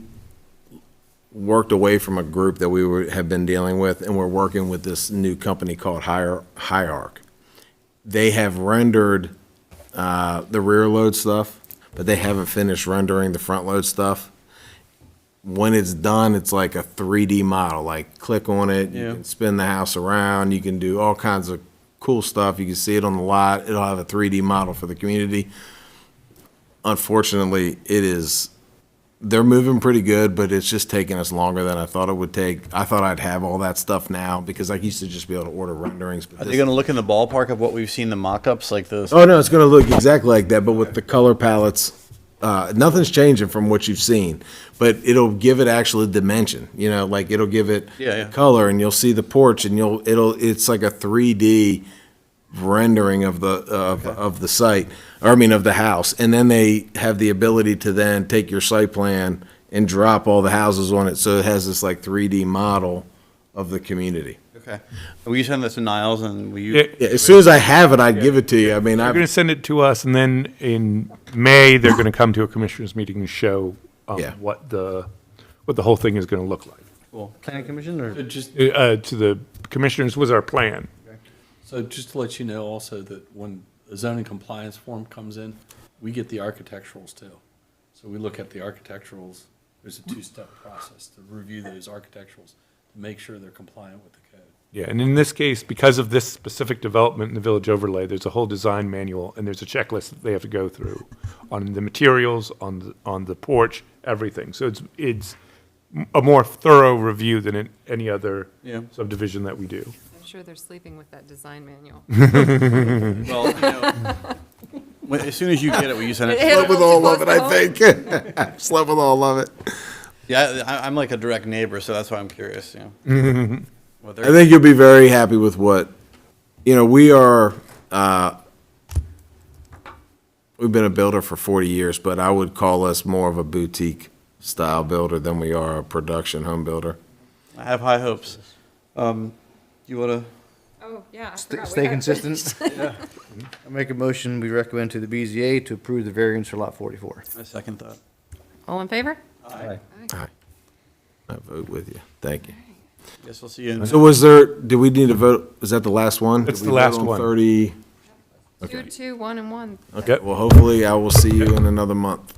G: worked away from a group that have been dealing with, and we're working with this new company called Hierarch. They have rendered the rear load stuff, but they haven't finished rendering the front load stuff. When it's done, it's like a 3D model. Like, click on it, you
A: Yeah.
G: can spin the house around, you can do all kinds of cool stuff. You can see it on the lot. It'll have a 3D model for the community. Unfortunately, they're moving pretty good, but it's just taking us longer than I thought it would take. I thought I'd have all that stuff now because I used to just be able to order renderings. but
A: Are they
G: this-
A: going to look in the ballpark of what we've seen the mock-ups, like the?
G: Oh, no, it's going to look exactly like that, but with the color palettes nothing's changing from what you've seen, but it'll give it actual dimension, you know, like it'll give it
A: Yeah.
G: color, and you'll see the porch, and it's like a 3D rendering of the site, or I mean, of the house. And then they have the ability to then take your site plan and drop all the houses on it, so it has this like 3D model of the community.
A: Okay. Will you send this to Niles and will you?
B: Yeah,
G: Yeah, as soon as I have it, I'd give it to you. I mean,
B: they're going to send it to us, and then in May, they're going to come to a commissioners meeting and show
G: Yeah.
B: what the whole thing is going to look like.
A: Cool. Planning commission or?
I: So just,
B: To the commissioners was our plan.
I: so just to let you know also that when a zoning compliance form comes in, we get the architecturals too. So we look at the architecturals, there's a two-step process to review those architecturals to make sure they're compliant with the code.
B: Yeah, and in this case, because of this specific development in the village overlay, there's a whole design manual, and there's a checklist that they have to go through on the materials, on the porch, everything. So it's a more thorough review than in any other
A: Yeah.
B: subdivision that we do.
C: I'm sure they're sleeping with that design manual.
A: Well, you know, as soon as you get it, will you send it?
C: Hit
G: Slept with
C: it
G: all of it,
C: close
G: I think. Slept with all of it.
A: Yeah, I'm like a direct neighbor, so that's why I'm curious, you know. Well,
G: I think you'll be very happy with what, you know, we are, we've been a builder for 40 years, but I would call us more of a boutique style builder than we are a production home builder.
A: I have high hopes. You wanna?
C: Oh, yeah. I forgot we
E: Stay
C: had-
E: consistent. I make a motion, we recommend to the BZA to approve the variance for lot 44.
A: I second that.
C: All in favor?
E: Aye.
G: I vote with you. Thank you.
A: Guess we'll see you in.
G: So was there, did we need to vote, was that the last one?
B: That's
G: Did
B: the
G: we vote
B: last
G: on
B: one.
G: 30?
C: 2, 2, 1, and 1.
G: Okay, well, hopefully I will see you in another month.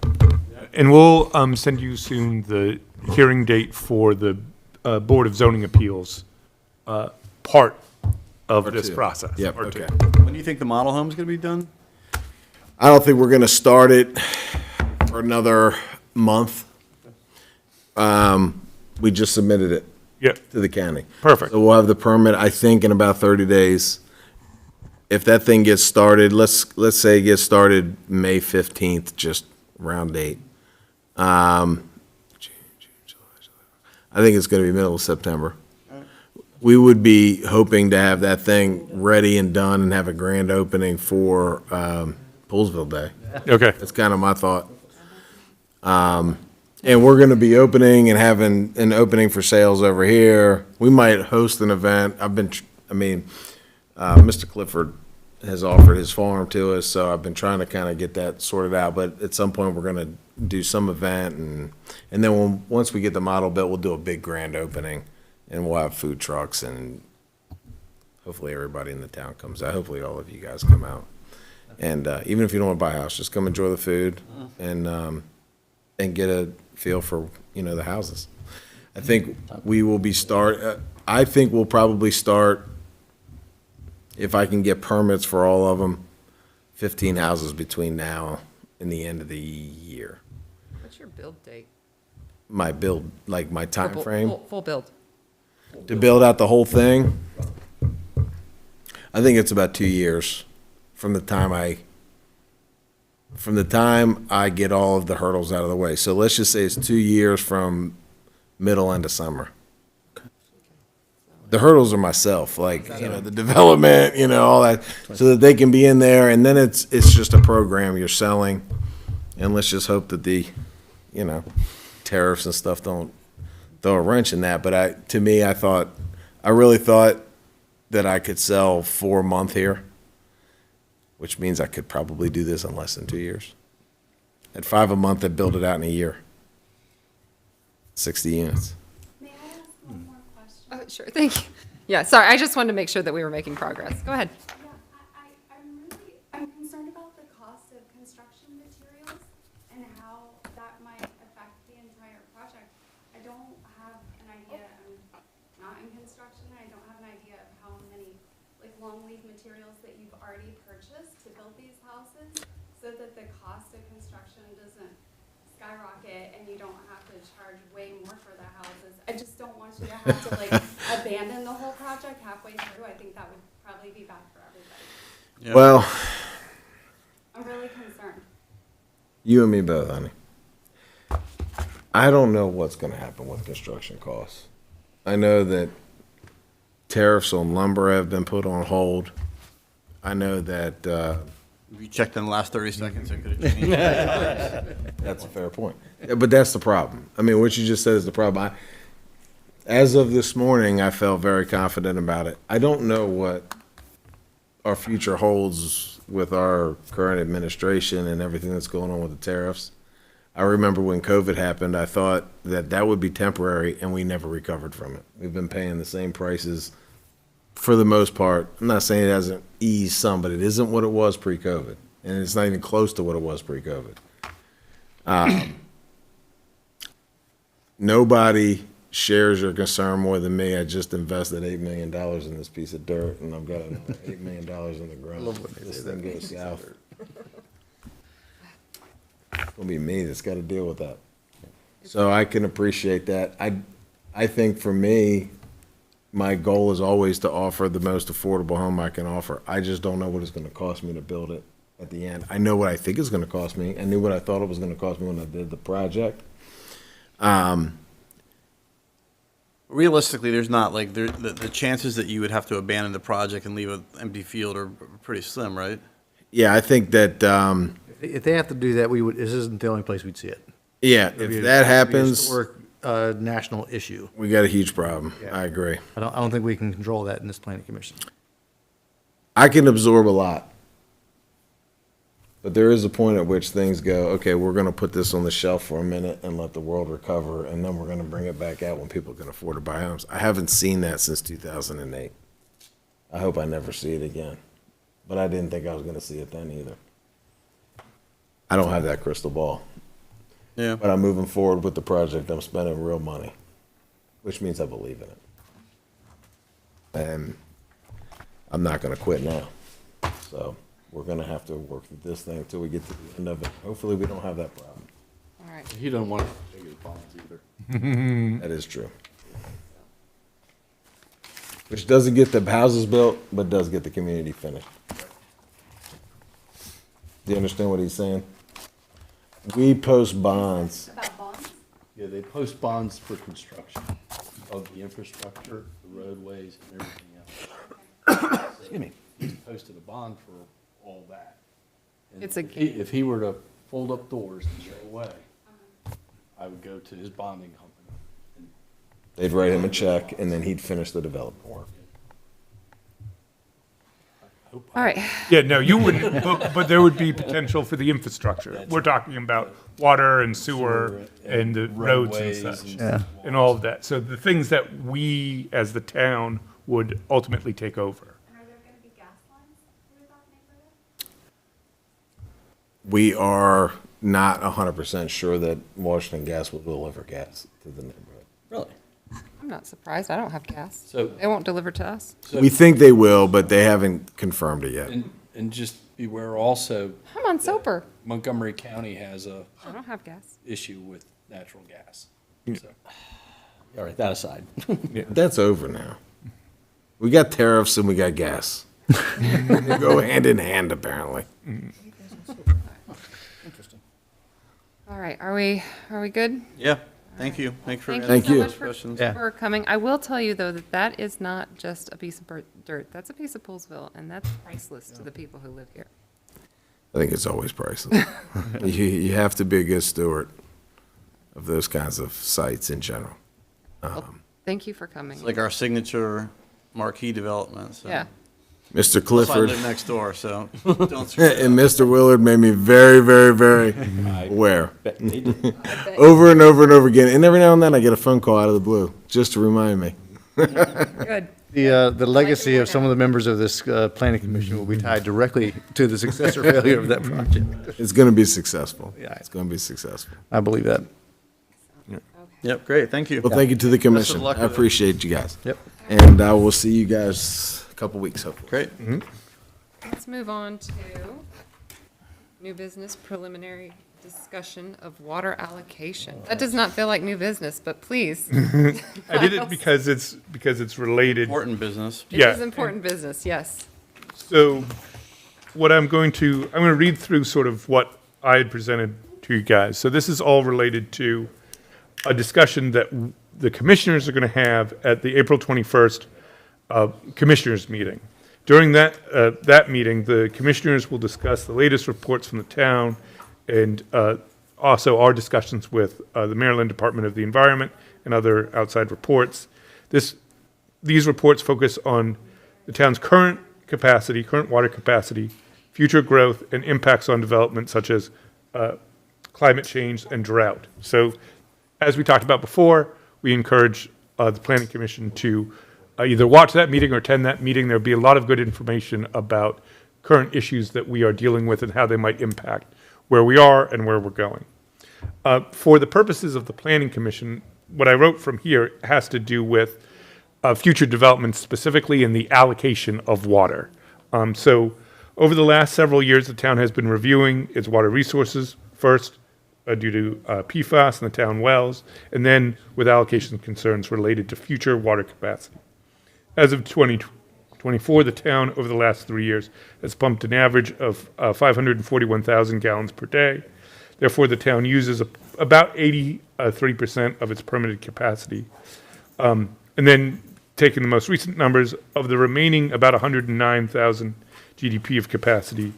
B: And we'll send you soon the hearing date for the Board of Zoning Appeals part of
G: Part
B: this
G: two.
B: process.
G: Yep,
B: part two.
G: okay.
A: When do you think the model home's gonna be done?
G: I don't think we're gonna start it for another month. We just submitted it
B: Yep,
G: to the county.
B: perfect.
G: So we'll have the permit, I think, in about 30 days. If that thing gets started, let's say it gets started May 15th, just round date. June, July. I think it's gonna be middle of September. We would be hoping to have that thing ready and done and have a grand opening for Poolesville Day.
B: Okay,
G: That's kind of my thought. And we're gonna be opening and having an opening for sales over here. We might host an event. Mr. Clifford has offered his farm to us, so I've been trying to kind of get that sorted out. But at some point, we're gonna do some event, and then once we get the model built, we'll do a big grand opening, and we'll have food trucks, and hopefully everybody in the town comes out. Hopefully all of you guys come out. And even if you don't want to buy a house, just come enjoy the food and get a feel for, you know, the houses. I think we will be I think we'll probably start, if I can get permits for all of them, 15 houses between now and the end of the year.
C: What's your build date?
G: My build, like my time
C: Full-
G: frame,
C: Full build.
G: to build out the whole thing, I think it's about 2 years from the time I get all of the hurdles out of the way. So let's just say it's 2 years from middle end of summer. The hurdles are myself, like, you know, the development, you know, all that, so that they can be in there, and then it's just a program you're selling. And let's just hope that the, you know, tariffs and stuff don't throw a wrench in that. But I really thought that I could sell 4 a month here, which means I could probably do this in less than 2 years. At 5 a month, I'd build it out in a year. 60 units.
D: May I ask one more question?
C: Oh, sure, thank you. Yeah, sorry, I just wanted to make sure that we were making progress. Go ahead.
D: Yeah, I'm concerned about the cost of construction materials and how that might affect the entire project. I don't have an idea, I'm not in construction, I don't have an idea of how many, like, long lead materials that you've already purchased to build these houses, so that the cost of construction doesn't skyrocket and you don't have to charge way more for the houses. I just don't want you to have to, like, abandon the whole project halfway through. I think that would probably be bad for everybody.
A: Yeah.
G: Well,
D: I'm really concerned.
G: You and me both, honey. I don't know what's gonna happen with construction costs. I know that tariffs on lumber have been put on hold. I know that,
A: If you checked in the last 30 seconds, it could have changed.
G: that's a fair point. Yeah, but that's the problem. I mean, what you just said is the problem. As of this morning, I felt very confident about it. I don't know what our future holds with our current administration and everything that's going on with the tariffs. I remember when COVID happened, I thought that that would be temporary, and we never recovered from it. We've been paying the same prices for the most part. I'm not saying it hasn't eased some, but it isn't what it was pre-COVID, and it's not even close to what it was pre-COVID. Nobody shares your concern more than me. I just invested $8 million in this piece of dirt, and I've got another $8 million in the ground. This thing goes south. It's gonna be me that's got to deal with that. So I can appreciate that. I think for me, my goal is always to offer the most affordable home I can offer. I just don't know what it's going to cost me to build it at the end. I know what I think it's going to cost me. I knew what I thought it was going to cost me when I did the project.
A: Realistically, there's not like, the chances that you would have to abandon the project and leave an empty field are pretty slim, right?
G: Yeah, I think that,
E: If they have to do that, this isn't the only place we'd see it.
G: yeah,
E: It'd be
G: if
E: a-
G: that
E: it'd be a
G: happens,
E: historic, national issue.
G: we got a huge problem.
E: Yeah.
G: I agree.
E: I don't think we can control that in this planning commission.
G: I can absorb a lot. But there is a point at which things go, okay, we're going to put this on the shelf for a minute and let the world recover, and then we're going to bring it back out when people can afford to buy homes. I haven't seen that since 2008. I hope I never see it again. But I didn't think I was going to see it then either. I don't have that crystal ball.
A: Yeah.
G: But I'm moving forward with the project. I'm spending real money, which means I believe in it. And I'm not going to quit now. So we're going to have to work with this thing until we get to the end of it. Hopefully, we don't have that problem.
C: All right.
I: He doesn't want to take his bonds either.
G: That is true. Which doesn't get the houses built, but does get the community finished. Do you understand what he's saying? We post bonds.
D: About bonds?
I: Yeah, they post bonds for construction of the infrastructure, the roadways, and everything else. Excuse me. He's posted a bond for all that. And
C: It's a-
I: if he were to fold up doors and go away, I would go to his bonding company. and
G: They'd write him a check, and then he'd finish the development work.
C: All right.
B: Yeah, no, you wouldn't, but there would be potential for the infrastructure. We're talking about water and sewer and the roads and
I: roadways
B: such,
I: and
E: Yeah.
B: and all of that. So the things that we, as the town, would ultimately take over.
D: And are there going to be gas lines through that neighborhood?
G: We are not 100% sure that Washington Gas will deliver gas to the neighborhood.
I: Really?
C: I'm not surprised. I don't have gas.
I: So-
C: They won't deliver to us.
G: We think they will, but they haven't confirmed it yet.
I: And just beware also,
C: I'm on sober.
I: Montgomery County has a
C: I don't have gas.
I: issue with natural gas. So,
F: All right, that aside.
G: That's over now. We got tariffs and we got gas. They go hand in hand, apparently.
C: All right. Are we good?
A: Yeah, thank you. Thanks for
C: Thank
A: answering
G: Thank
C: you
G: you.
C: so much for,
A: questions.
E: Yeah.
C: for coming. I will tell you, though, that that is not just a piece of dirt. That's a piece of Poolesville, and that's priceless to the people who live here.
G: I think it's always priceless. You have to be a good steward of those kinds of sites in general.
C: Well, thank you for coming.
A: It's like our signature marquee development, so.
C: Yeah.
G: Mr.
A: Plus, I
G: Clifford
A: live next door, so don't screw it
G: and
A: up.
G: Mr. Willard made me very, very, very aware.
F: Bet they do.
G: Over and over and over again. And every now and then I get a phone call out of the blue just to remind me.
C: Good.
E: The legacy of some of the members of this planning commission will be tied directly to the success or failure of that project.
G: It's going to be successful.
E: Yeah.
G: It's going to be successful.
E: I believe that.
A: Yep, great, thank you.
G: Well, thank you to the commission.
A: luck
G: I
A: with it.
G: appreciate you guys.
E: Yep.
G: And I will see you guys a couple weeks, hopefully.
A: Great.
C: Let's move on to new business preliminary discussion of water allocation. That does not feel like new business, but please.
B: I did it because it's related.
A: Important business.
C: It
B: Yeah.
C: is important business, yes.
B: So what I'm going to read through sort of what I had presented to you guys. So this is all related to a discussion that the commissioners are going to have at the April 21st commissioners meeting. During that meeting, the commissioners will discuss the latest reports from the town and also our discussions with the Maryland Department of the Environment and other outside reports. These reports focus on the town's current capacity, current water capacity, future growth, and impacts on development such as climate change and drought. So, as we talked about before, we encourage the Planning Commission to either watch that meeting or attend that meeting. There'll be a lot of good information about current issues that we are dealing with and how they might impact where we are and where we're going. For the purposes of the Planning Commission, what I wrote from here has to do with future developments, specifically in the allocation of water. So over the last several years, the town has been reviewing its water resources, first due to PFAS in the town wells, and then with allocation concerns related to future water capacity. As of 2024, the town, over the last 3 years, has pumped an average of 541,000 gallons per day. Therefore, the town uses about 83% of its permitted capacity. And then, taking the most recent numbers, of the remaining about 109,000 GDP of capacity,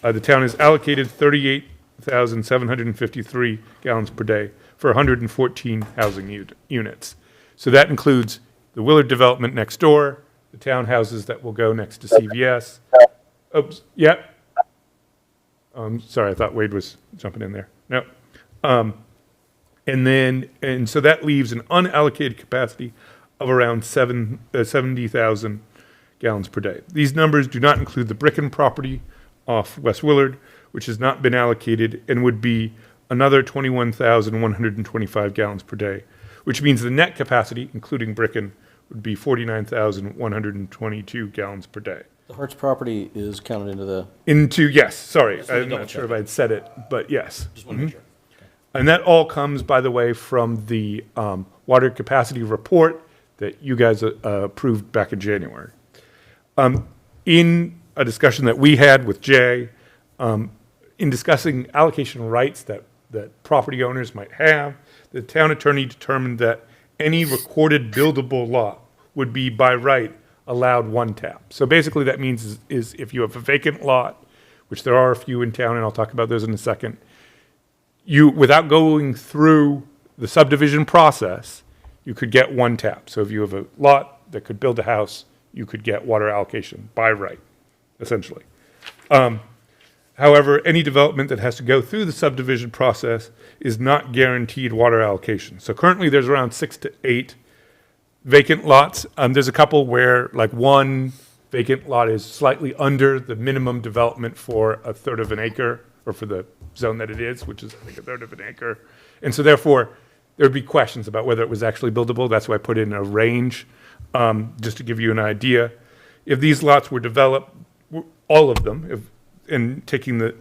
B: the town has allocated 38,753 gallons per day for 114 housing units. So that includes the Willard development next door, the townhouses that will go next to CVS. Oops, yeah. Sorry, I thought Wade was jumping in there. No. And so that leaves an unallocated capacity of around 70,000 gallons per day. These numbers do not include the Bricken property off West Willard, which has not been allocated and would be another 21,125 gallons per day, which means the net capacity, including Bricken, would be 49,122 gallons per day.
F: The Hart's property is counted into the,
B: Yes, sorry,
F: Just wanted to
B: I'm
F: double
B: not sure
F: check.
B: if I'd said it, but yes.
F: just want to make sure.
B: And that all comes, by the way, from the water capacity report that you guys approved back in January. In a discussion that we had with Jay, in discussing allocation rights that property owners might have, the town attorney determined that any recorded buildable lot would be by right allowed one tap. So basically that means is if you have a vacant lot, which there are a few in town, and I'll talk about those in a second, you, without going through the subdivision process, you could get one tap. So if you have a lot that could build a house, you could get water allocation by right, essentially. However, any development that has to go through the subdivision process is not guaranteed water allocation. So currently there's around 6 to 8 vacant lots. There's a couple where like one vacant lot is slightly under the minimum development for a third of an acre, or for the zone that it is, which is I think a third of an acre. And so therefore, there'd be questions about whether it was actually buildable. That's why I put in a range, just to give you an idea. If these lots were developed, all of them, and taking the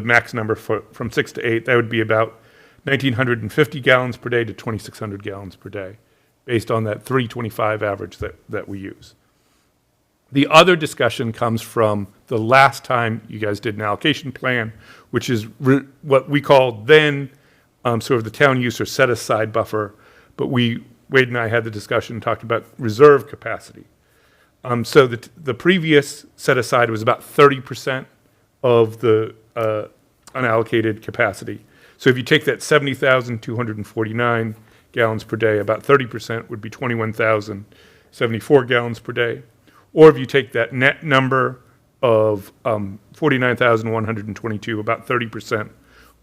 B: max number from 6 to 8, that would be about 1,950 gallons per day to 2,600 gallons per day, based on that 325 average that we use. The other discussion comes from the last time you guys did an allocation plan, which is what we called then sort of the town use or set-aside buffer, but Wade and I had the discussion and talked about reserve capacity. So the previous set-aside was about 30% of the unallocated capacity. So if you take that 70,249 gallons per day, about 30% would be 21,074 gallons per day. Or if you take that net number of 49,122, about 30%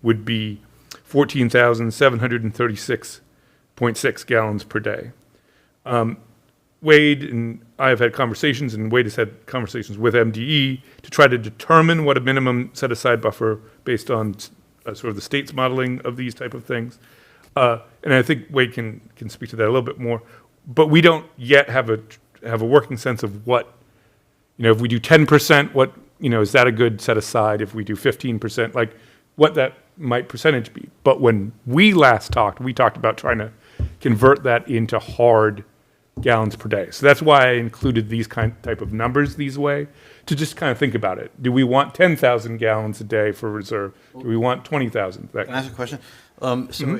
B: would be 14,736.6 gallons per day. Wade and I have had conversations, and Wade has had conversations with MDE to try to determine what a minimum set-aside buffer based on sort of the state's modeling of these type of things. And I think Wade can speak to that a little bit more. But we don't yet have a working sense of what, if we do 10%, what, is that a good set-aside? If we do 15%, like what that might percentage be. But when we last talked, we talked about trying to convert that into hard gallons per day. So that's why I included these type of numbers these way, to just kind of think about it. Do we want 10,000 gallons a day for reserve? Do we want 20,000?
A: Can I ask a question? So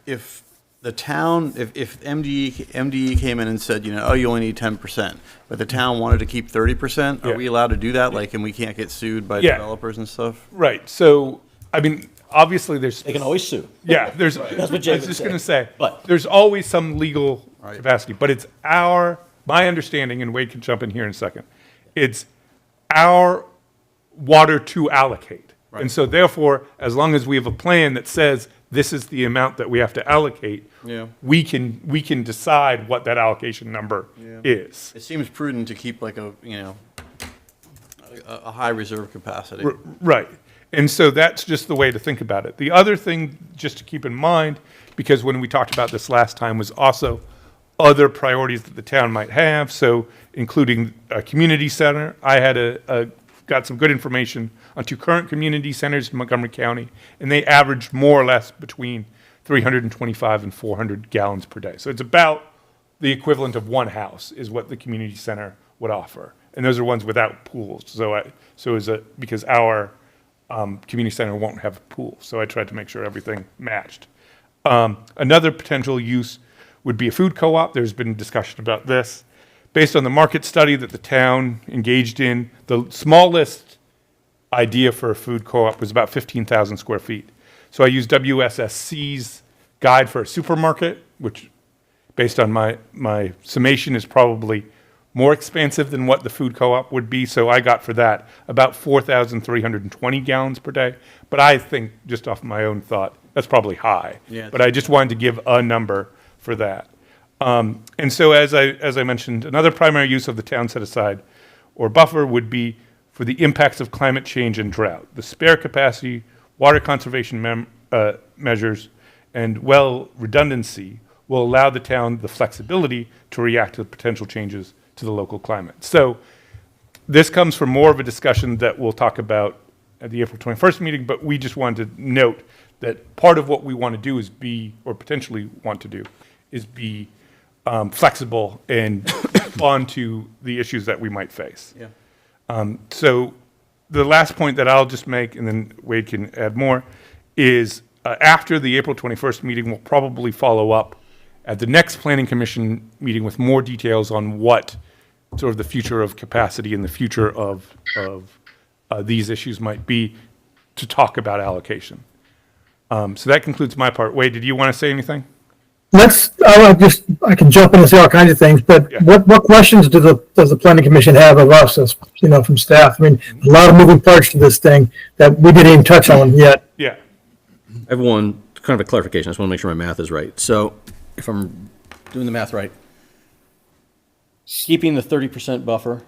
A: if the town, if MDE came in and said, you know, oh, you only need 10%, but the town wanted to keep 30%,
B: Yeah.
A: are we allowed to do that? Like, and we can't get sued by
B: Yeah.
A: developers and stuff?
B: Right. So, I mean, obviously there's.
F: They can always sue.
B: Yeah, there's,
F: That's what
B: I
F: Jay
B: was
F: would
B: just
F: say.
B: going to say,
F: But-
B: there's always some legal
A: Right.
B: capacity, but it's my understanding, and Wade can jump in here in a second, it's our water to allocate. And so therefore, as long as we have a plan that says this is the amount that we have to allocate,
A: Yeah.
B: we can decide what that allocation number is.
A: It seems prudent to keep like a high reserve capacity.
B: Right. And so that's just the way to think about it. The other thing just to keep in mind, because when we talked about this last time, was also other priorities that the town might have, so including a community center. I had got some good information on 2 current community centers in Montgomery County, and they averaged more or less between 325 and 400 gallons per day. So it's about the equivalent of one house is what the community center would offer. And those are ones without pools. Because our community center won't have a pool, so I tried to make sure everything matched. Another potential use would be a food co-op. There's been discussion about this. Based on the market study that the town engaged in, the smallest idea for a food co-op was about 15,000 square feet. So I used WSSC's guide for a supermarket, which, based on my summation, is probably more expansive than what the food co-op would be. So I got for that about 4,320 gallons per day. But I think, just off my own thought, that's probably high.
A: Yeah.
B: But I just wanted to give a number for that. And so as I mentioned, another primary use of the town set aside or buffer would be for the impacts of climate change and drought. The spare capacity, water conservation measures, and well redundancy will allow the town the flexibility to react to the potential changes to the local climate. So this comes from more of a discussion that we'll talk about at the April 21st meeting, but we just wanted to note that part of what we want to do is potentially want to do, is be flexible and respond to the issues that we might face.
A: Yeah.
B: So the last point that I'll just make, and then Wade can add more, is after the April 21st meeting, we'll probably follow up at the next Planning Commission meeting with more details on what sort of the future of capacity and the future of these issues might be to talk about allocation. So that concludes my part. Wade, did you want to say anything?
H: I can jump in and say all kinds of things, but
B: Yeah.
H: what questions does the planning commission have of us as, from staff? I mean, a lot of moving parts to this thing that we didn't even touch on yet.
B: Yeah.
F: I have one kind of a clarification. I just want to make sure my math is right. So if I'm doing the math right, keeping the 30% buffer,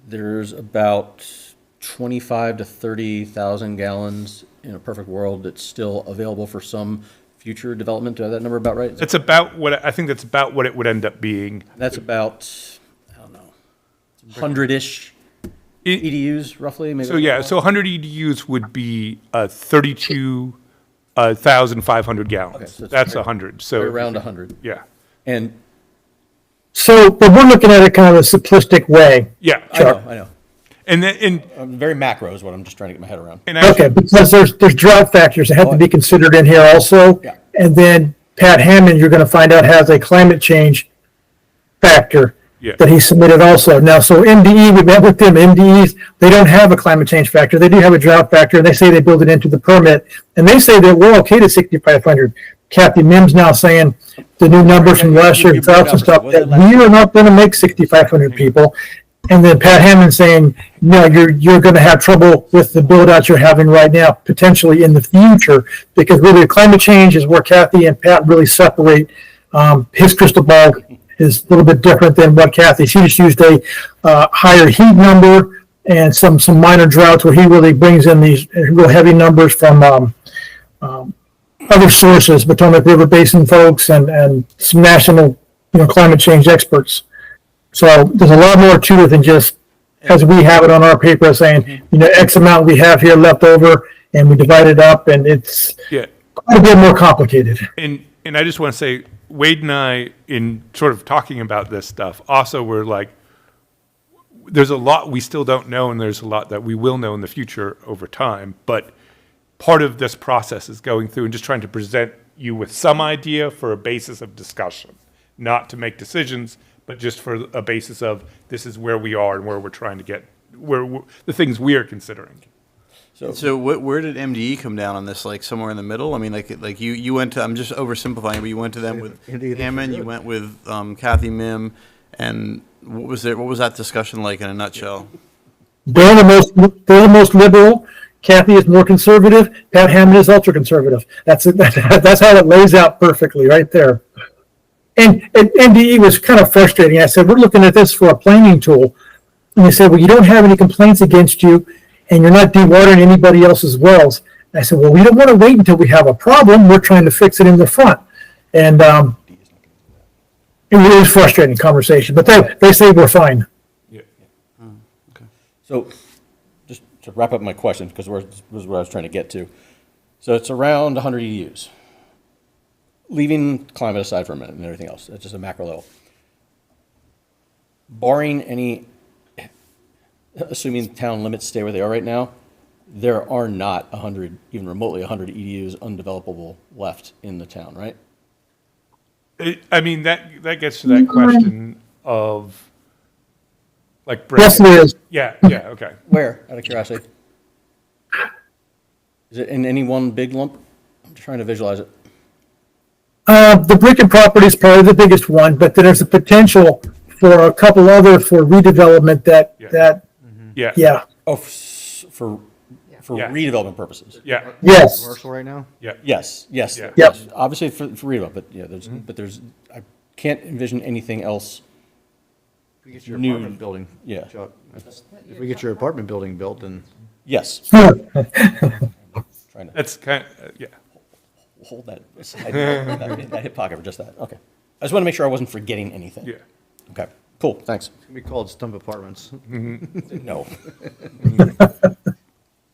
F: there's about 25 to 30,000 gallons in a perfect world that's still available for some future development. Do I have that number about right?
B: That's about what, I think that's about what it would end up being.
F: That's about, I don't know, 100-ish
B: It-
F: EDUs roughly, maybe?
B: So yeah, so 100 EDUs would be 32,500 gallons.
F: Okay, so it's
B: That's
F: right-
B: 100, so.
F: Right around 100.
B: Yeah,
F: And,
H: So, but we're looking at it kind of a simplistic way.
B: yeah.
F: I know.
B: And then,
F: Very macro is what I'm just trying to get my head around.
B: and actually,
H: Okay, because there's drought factors that have to be considered in here also.
F: Yeah.
H: And then Pat Hammond, you're gonna find out, has a climate change factor
B: Yeah.
H: that he submitted also. Now, so MDE, we met with them, MDEs, they don't have a climate change factor. They do have a drought factor, and they say they build it into the permit. And they say that we're okay to 6,500. Kathy Mims now saying the new numbers from last year, droughts and stuff, that we are not gonna make 6,500 people. And then Pat Hammond saying, no, you're going to have trouble with the build outs you're having right now, potentially in the future, because really climate change is where Kathy and Pat really separate. His crystal ball is a little bit different than what Kathy's. She just used a higher heat number and some minor droughts where he really brings in these real heavy numbers from other sources, Potomac River Basin folks and some national climate change experts. So there's a lot more to it than just, as we have it on our paper saying, X amount we have here left over and we divide it up and it's
B: yeah,
H: quite a bit more complicated.
B: And I just want to say, Wade and I, in sort of talking about this stuff, also were like, there's a lot we still don't know, and there's a lot that we will know in the future over time. But part of this process is going through and just trying to present you with some idea for a basis of discussion, not to make decisions, but just for a basis of this is where we are and where we're trying to get, the things we are considering.
A: So where did MDE come down on this? Like somewhere in the middle? I mean, like you went to, I'm just oversimplifying, but you went to them with Hammond, you went with Kathy Mim, and what was that discussion like in a nutshell?
H: They're the most liberal. Kathy is more conservative. Pat Hammond is ultra conservative. That's it. That's how it lays out perfectly right there. And MDE was kind of frustrating. I said, we're looking at this for a planning tool. And they said, well, you don't have any complaints against you, and you're not dewatering anybody else's wells. And I said, well, we don't want to wait until we have a problem. We're trying to fix it in the front. And it was a frustrating conversation, but they say we're fine.
B: Yeah.
F: So, just to wrap up my question, because was where I was trying to get to. So it's around 100 EUs. Leaving climate aside for a minute and everything else, it's just a macro level. Barring any, assuming town limits stay where they are right now, there are not 100, even remotely 100 EDUs undevelopable left in the town, right?
B: I mean, that gets to that question of, like,
H: Yes, there is.
B: Yeah, okay.
F: Where, out of curiosity? Is it in any one big lump? I'm trying to visualize it.
H: The Bricken property is probably the biggest one, but there's a potential for a couple other for redevelopment
B: Yeah.
H: yeah.
F: Oh, for
B: Yeah.
F: redevelopment purposes?
B: Yeah,
H: Yes.
E: Commercial right now?
B: yeah.
F: Yes, yes.
B: Yeah.
H: Yep.
F: Obviously for redevelopment, but yeah, there's, I can't envision anything else.
E: If we get your
F: New-
E: apartment building,
F: Yeah.
E: Chuck, if we get your apartment building built, then
F: Yes. Trying to
B: That's kind of, yeah.
F: hold that aside, that hip pocket for just that. Okay. I just want to make sure I wasn't forgetting anything.
B: Yeah.
F: Okay, cool, thanks.
E: it's gonna be called Stump Apartments.
F: No,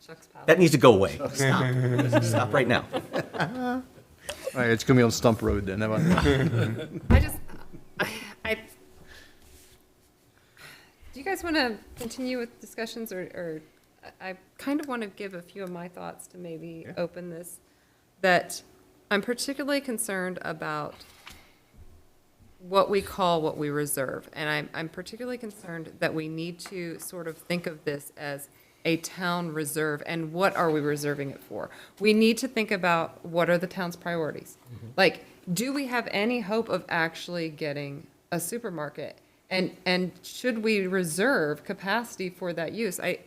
C: Chuck's pal.
F: that needs to go away. Stop. Stop right now.
E: All right, it's gonna be on Stump Road then. How about-
C: I do you guys want to continue with discussions, or I kind of want to give a few of my thoughts to maybe open this, that I'm particularly concerned about what we call what we reserve. And I'm particularly concerned that we need to sort of think of this as a town reserve, and what are we reserving it for? We need to think about what are the town's priorities. Like, do we have any hope of actually getting a supermarket? And should we reserve capacity for that use? I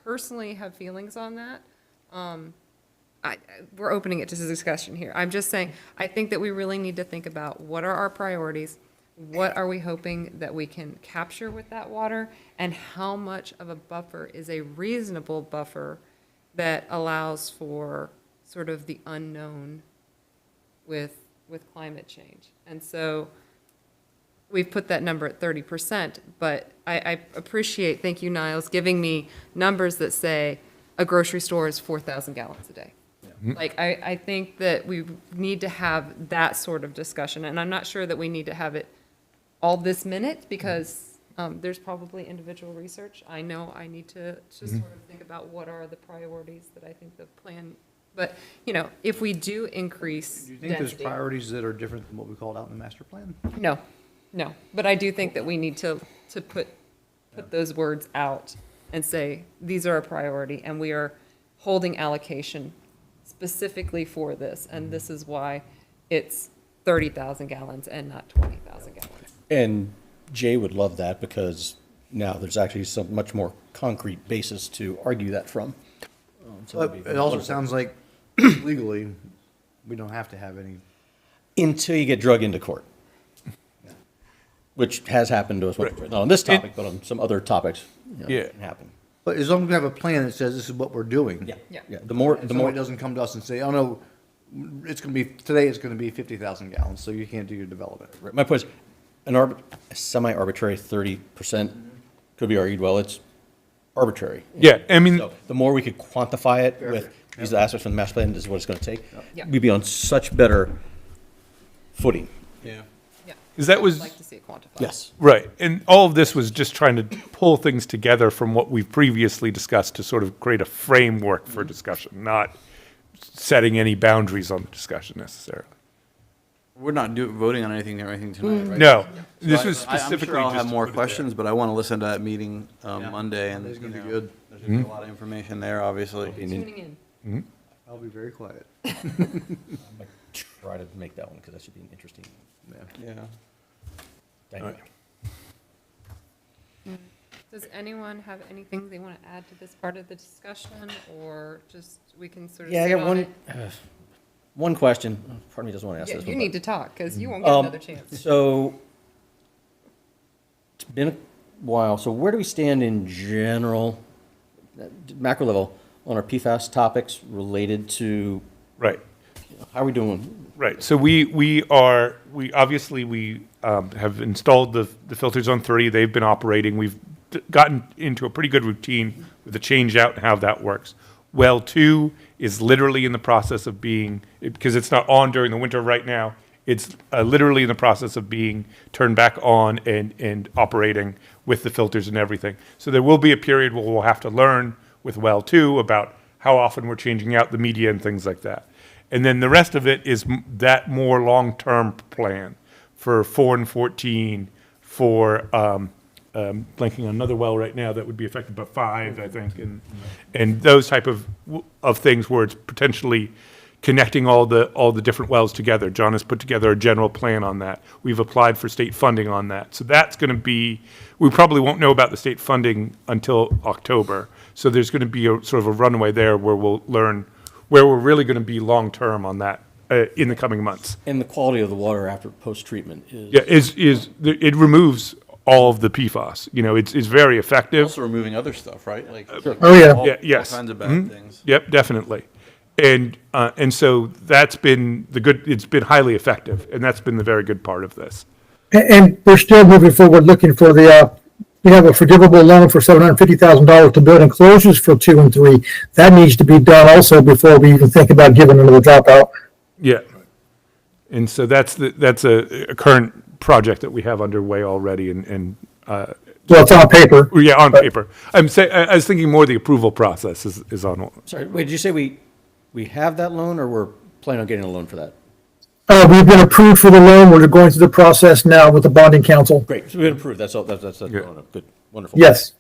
C: personally have feelings on that. We're opening it to discussion here. I'm just saying, I think that we really need to think about what are our priorities, what are we hoping that we can capture with that water, and how much of a buffer is a reasonable buffer that allows for sort of the unknown with climate change. And so we've put that number at 30%, but I appreciate, thank you, Niles, giving me numbers that say a grocery store is 4,000 gallons a day. Like, I think that we need to have that sort of discussion, and I'm not sure that we need to have it all this minute, because there's probably individual research. I know I need to sort of think about what are the priorities that I think the plan, but, you know, if we do increase
E: Do you think there's
C: density.
E: priorities that are different than what we called out in the master plan?
C: No, but I do think that we need to put those words out and say, these are a priority, and we are holding allocation specifically for this, and this is why it's 30,000 gallons and not 20,000 gallons.
F: And Jay would love that, because now there's actually some much more concrete basis to argue that from. So
E: But
F: that'd be
E: it also
F: wonderful.
E: sounds like legally, we don't have to have any.
F: Until you get drug into court. Which has happened to us, not on this topic, but on some other topics. You know,
B: Yeah.
F: it can happen.
E: But as long as we have a plan that says this is what we're doing.
C: Yeah.
F: Yeah, the more,
E: And
F: the more,
E: somebody doesn't come to us and say, oh, no, today it's gonna be 50,000 gallons, so you can't do your development.
F: my point is, a semi-arbitrary 30% could be argued, well, it's arbitrary.
B: Yeah, I mean,
F: So the more we could quantify it with these aspects from the master plan, this is what it's gonna take,
C: Yeah.
F: we'd be on such better footing.
A: Yeah.
C: Yeah.
B: Because that
C: I'd
B: was,
C: like to see it quantified.
F: Yes.
B: right, and all of this was just trying to pull things together from what we've previously discussed to sort of create a framework for discussion, not setting any boundaries on the discussion necessarily.
A: We're not voting on anything or anything tonight, right?
B: No,
A: So
B: this was
A: I'm
B: specifically
A: sure I'll
B: just
A: have
B: to
A: more
B: put it there.
A: questions, but I want to listen to that meeting Monday, and
E: Monday's gonna be
A: you know,
E: good.
A: There's gonna be a lot of information there, obviously.
C: Tuning in.
E: I'll be very quiet.
F: Try to make that one, because that should be an interesting
A: Yeah.
F: dynamic.
C: Does anyone have anything they want to add to this part of the discussion, or just, we can sort of
F: Yeah, I
C: sit
F: got
C: on
F: one,
C: it?
F: one question, part of me doesn't want to ask
C: Yeah,
F: this
C: you
F: one.
C: need to talk, because you won't get
F: Um,
C: another chance.
F: So, it's been a while, so where do we stand in general, macro level, on our PFAS topics related to,
B: Right.
F: how are we doing?
B: Right, so we obviously, we have installed the filters on 3, they've been operating, we've gotten into a pretty good routine with the change out and how that works. Well 2 is literally in the process of being, because it's not on during the winter right now, it's literally in the process of being turned back on and operating with the filters and everything. So there will be a period where we'll have to learn with well 2 about how often we're changing out the media and things like that. And then the rest of it is that more long-term plan for 4 and 14, for blanking on another well right now that would be affected by 5, I think, and those type of things where it's potentially connecting all the different wells together. John has put together a general plan on that. We've applied for state funding on that. So that's going to be, we probably won't know about the state funding until October. So there's going to be a sort of a runway there where we'll learn where we're really going to be long-term on that in the coming months.
F: And the quality of the water after post-treatment is.
B: Yeah, it removes all of the PFAS. You know, it's very effective.
A: Also removing other stuff, right? Like
H: Oh, yeah.
A: all,
B: Yeah, yes.
A: all kinds of bad things.
B: Yep, definitely. And so that's been it's been highly effective, and that's been the very good part of this.
H: And we're still moving forward, looking for we have a forgivable loan for $750,000 to build enclosures for 2 and 3. That needs to be done also before we even think about giving another dropout.
B: Yeah. And so that's a current project that we have underway already, and
H: Well, it's on paper.
B: yeah, on paper. I was thinking more the approval process is on.
F: Sorry, wait, did you say we have that loan, or we're planning on getting a loan for that?
H: We've been approved for the loan. We're going through the process now with the bonding council.
F: Great, so we've been approved, that's all, that's
B: Yeah.
F: good, wonderful.
H: Yes.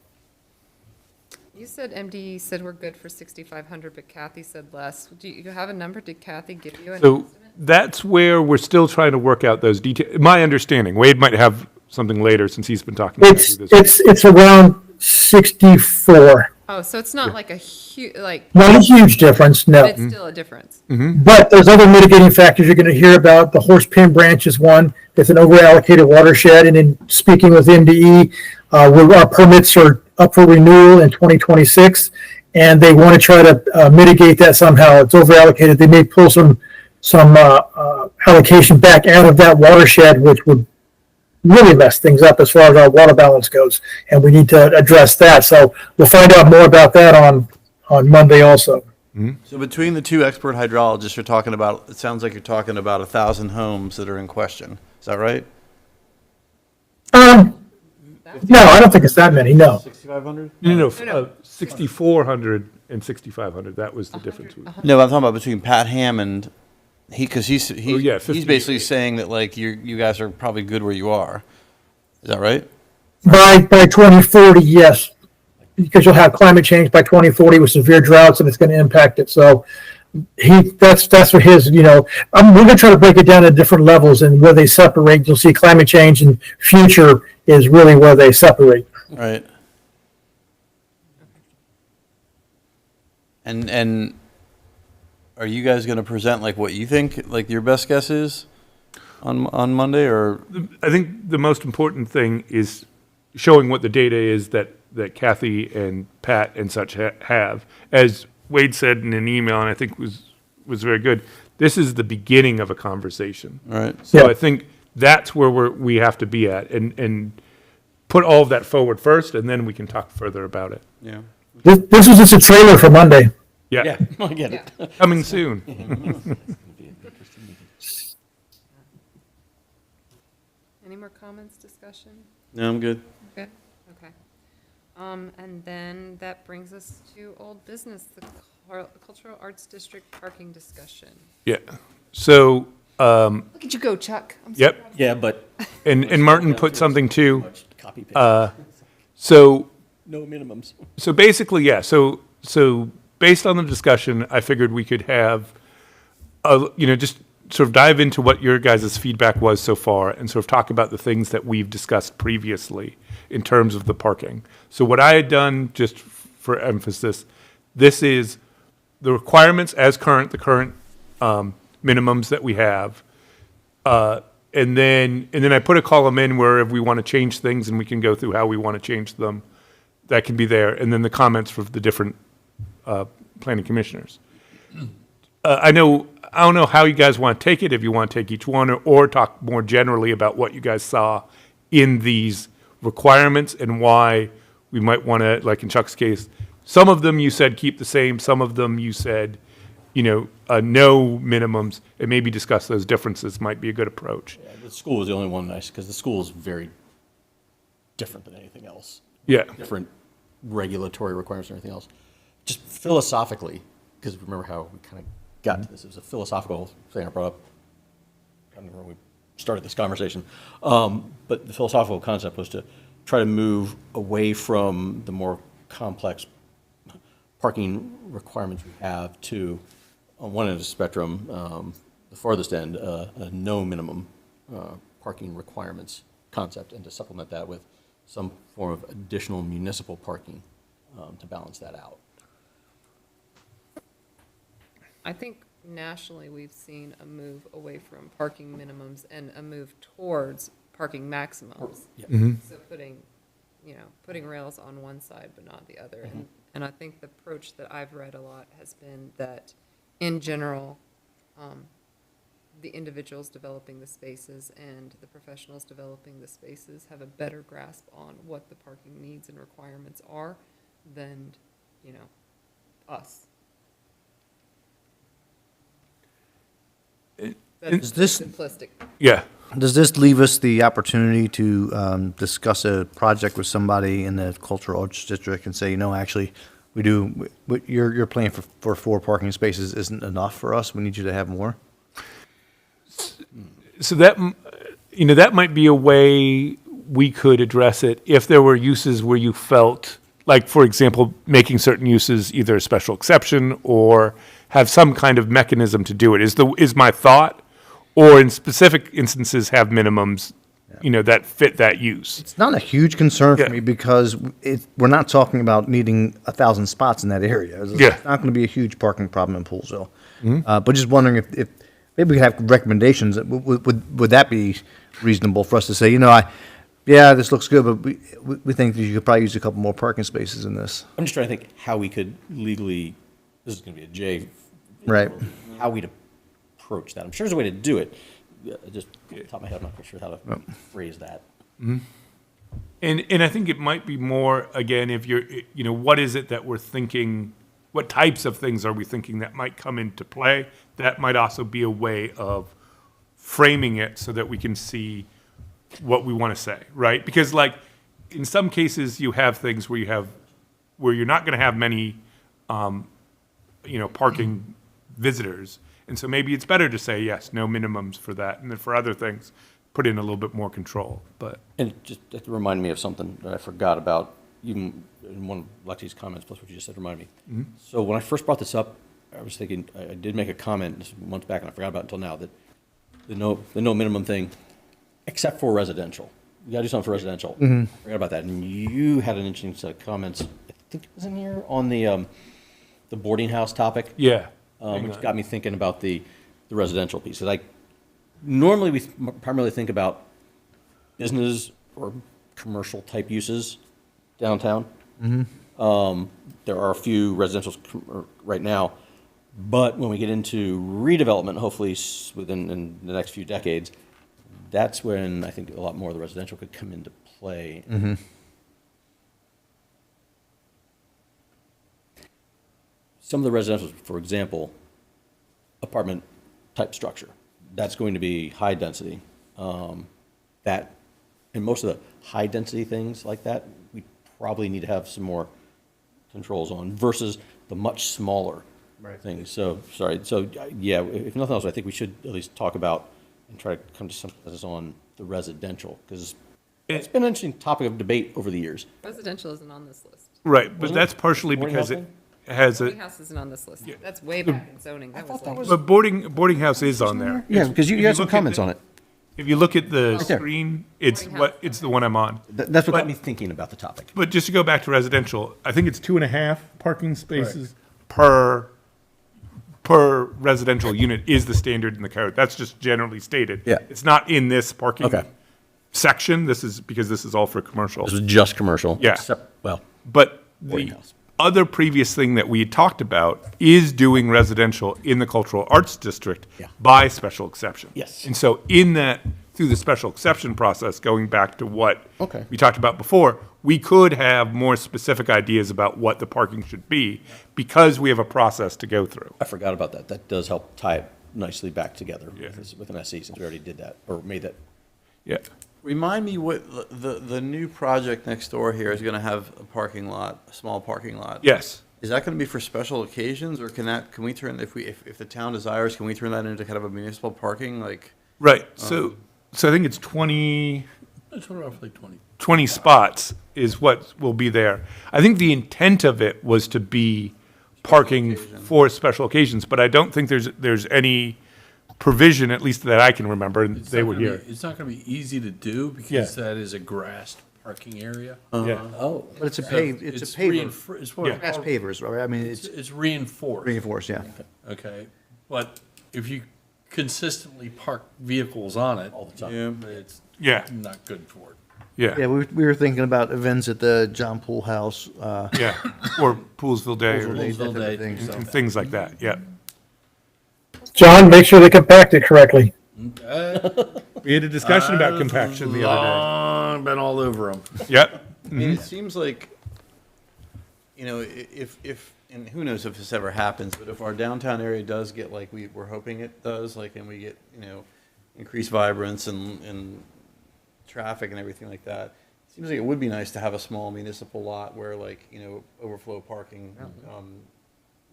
C: You said MD said we're good for 6,500, but Kathy said less. Do you have a number? Did Kathy give you an
B: So
C: estimate?
B: that's where we're still trying to work out those details. My understanding, Wade might have something later since he's been talking about this.
H: It's around 64.
C: Oh, so it's not like a huge, like,
H: Not a huge difference, no.
C: but it's still a difference.
H: But there's other mitigating factors you're going to hear about. The horse pin branch is one. It's an overallocated watershed. And in speaking with MDE, our permits are up for renewal in 2026, and they want to try to mitigate that somehow. It's overallocated. They may pull some allocation back out of that watershed, which would really mess things up as far as our water balance goes, and we need to address that. So we'll find out more about that on Monday also.
A: So between the two expert hydrologists, you're talking about, it sounds like you're talking about 1,000 homes that are in question. Is that right?
H: No, I don't think it's that many, no.
A: 6,500?
B: No,
C: No.
B: 6,400 and 6,500, that was the difference.
A: No, I'm talking about between Pat Hammond, because he's
B: yeah, 50.
A: he's basically saying that like you guys are probably good where you are. Is that right?
H: By 2040, yes, because you'll have climate change by 2040 with severe droughts, and it's going to impact it. So that's for his. We're going to try to break it down at different levels and where they separate. You'll see climate change and future is really where they separate.
A: Right. And are you guys going to present like what you think like your best guess is on Monday, or?
B: I think the most important thing is showing what the data is that Kathy and Pat and such have. As Wade said in an email, and I think was very good, this is the beginning of a conversation.
A: Right.
B: So
H: Yeah.
B: I think that's where we have to be at, and put all of that forward first, and then we can talk further about it.
A: Yeah.
H: This was just a trailer for Monday.
B: Yeah,
F: I get it.
B: coming soon.
C: Any more comments, discussion?
A: No, I'm good.
C: Good, okay. And then that brings us to old business, the Cultural Arts District parking discussion.
B: Yeah. So,
C: Look at you go, Chuck. I'm so
B: yep,
C: proud.
F: Yeah, but
B: and Martin put something too.
F: much copy paste.
B: So,
F: No minimums.
B: so basically, yeah, so based on the discussion, I figured we could have, just sort of dive into what your guys' feedback was so far and sort of talk about the things that we've discussed previously in terms of the parking. So what I had done, just for emphasis, this is the requirements as current, the current minimums that we have. And then I put a column in where if we want to change things and we can go through how we want to change them, that can be there. And then the comments from the different planning commissioners. I don't know how you guys want to take it, if you want to take each one or talk more generally about what you guys saw in these requirements and why we might want to, like in Chuck's case, some of them you said keep the same, some of them you said, no minimums, and maybe discuss those differences might be a good approach.
F: Yeah, the school was the only one nice, because the school is very different than anything else.
B: Yeah.
F: Different regulatory requirements and everything else. Just philosophically, because remember how we kind of got to this, it was a philosophical thing I brought up. I don't remember when we started this conversation. But the philosophical concept was to try to move away from the more complex parking requirements we have to, on one end of the spectrum, the farthest end, a no minimum parking requirements concept, and to supplement that with some form of additional municipal parking to balance that out.
C: I think nationally, we've seen a move away from parking minimums and a move towards parking maximums. So putting rails on one side but not the other. And I think the approach that I've read a lot has been that, in general, the individuals developing the spaces and the professionals developing the spaces have a better grasp on what the parking needs and requirements are than, us.
E: Is this,
C: Simplistic.
B: Yeah.
E: does this leave us the opportunity to discuss a project with somebody in the Cultural Arts District and say, actually, your plan for 4 parking spaces isn't enough for us, we need you to have more?
B: So that might be a way we could address it if there were uses where you felt, like, for example, making certain uses either a special exception or have some kind of mechanism to do it, is my thought, or in specific instances have minimums, that fit that use.
E: It's not a huge concern for
B: Yeah.
E: me because we're not talking about needing 1,000 spots in that area. It's
B: Yeah.
E: not going to be a huge parking problem in Poolesville. But just wondering if maybe we could have recommendations. Would that be reasonable for us to say, this looks good, but we think that you could probably use a couple more parking spaces in this.
F: I'm just trying to think how we could legally, this is going to be a J.
E: Right.
F: How we'd approach that. I'm sure there's a way to do it. Just off the top of my head, I'm not quite sure how to phrase that.
B: And I think it might be more, again, if you're, what is it that we're thinking, what types of things are we thinking that might come into play? That might also be a way of framing it so that we can see what we want to say, right? Because, like, in some cases, you have things where you're not going to have many, parking visitors. And so maybe it's better to say, yes, no minimums for that. And then for other things, put in a little bit more control. But
F: And just that reminded me of something that I forgot about, even in one of Lexi's comments, plus what you just said reminded me. So when I first brought this up, I was thinking, I did make a comment months back, and I forgot about it until now, that the no minimum thing, except for residential. You gotta do something for residential. I forgot about that. And you had an interesting set of comments, I think it was in here, on the boarding house topic.
B: yeah.
F: Which got me thinking about the residential piece. Like, normally we primarily think about business or commercial type uses downtown. There are a few residentials right now, but when we get into redevelopment, hopefully in the next few decades, that's when I think a lot more of the residential could come into play. some of the residential, for example, apartment type structure, that's going to be high density. That, and most of the high density things like that, we probably need to have some more controls on versus the much smaller things. So, sorry, so, yeah, if nothing else, I think we should at least talk about and try to come to some consensus on the residential, because it's been an interesting topic of debate over the years.
C: Residential isn't on this list.
B: Right, but
F: Wasn't
B: that's
F: it?
B: partially
F: Boarding
B: because
F: house
B: it
F: thing?
B: has
C: Boarding
B: a,
C: house isn't on this list. That's way back in zoning. That was like,
B: but boarding house is on there.
F: Yeah, because you
B: If
F: had some
B: look at
F: comments
B: the-
F: on it.
B: If you look at the
F: Right there.
B: screen, it's
C: Boarding
B: what,
C: house.
B: it's the one I'm on.
F: That's what
B: But-
F: got me thinking about the topic.
B: But just to go back to residential, I think it's 2.5 parking spaces per residential unit is the standard in the code. That's just generally stated.
F: Yeah.
B: It's not in this parking
F: Okay.
B: section. This is, because this is all for commercial.
F: This was just commercial.
B: Yeah.
F: Except, well,
B: But
F: Boarding
B: the
F: house.
B: other previous thing that we had talked about is doing residential in the cultural arts district
F: Yeah.
B: by special exception.
F: Yes.
B: And so in that, through the special exception process, going back to what
F: Okay.
B: we talked about before, we could have more specific ideas about what the parking should be because we have a process to go through.
F: I forgot about that. That does help tie it nicely back together
B: Yeah.
F: with an SE, since we already did that, or made that.
B: Yeah.
A: Remind me what, the new project next door here is gonna have a parking lot, a small parking lot.
B: Yes.
A: Is that gonna be for special occasions, or can we turn, if the town desires, can we turn that into kind of a municipal parking, like?
B: Right. So I think it's 20,
I: It's roughly 20.
B: 20 spots is what will be there. I think the intent of it was to be parking for special occasions, but I don't think there's any provision, at least that I can remember, and
I: It's
B: they
I: not
B: were
I: gonna be-
B: here.
I: It's not going to be easy to do because that is a grassed parking area.
B: Yeah.
F: Oh.
E: But it's a
I: So
E: paved, it's a paver.
I: It's what
B: Yeah.
E: Grass pavers, right? I mean,
I: it's
E: it's
I: reinforced.
E: reinforced, yeah.
I: Okay, but if you consistently park vehicles on it,
F: All the time.
I: it's
B: Yeah.
I: not good for it.
E: Yeah,
B: Yeah.
E: we were thinking about events at the John Poole House,
B: Yeah. Or Poolesville Day or
E: Poolesville Day, that type of
I: Day,
E: thing,
I: things
E: so.
B: and things like that. Yeah.
H: John, make sure they compact it correctly.
B: We had a discussion about compaction the other
I: I've been all over them.
B: day. Yep.
A: I mean, it seems like, you know, if, and who knows if this ever happens, but if our downtown area does get like we're hoping it does, like, and we get, you know, increased vibrance and traffic and everything like that, it seems like it would be nice to have a small municipal lot where, like, you know, overflow parking,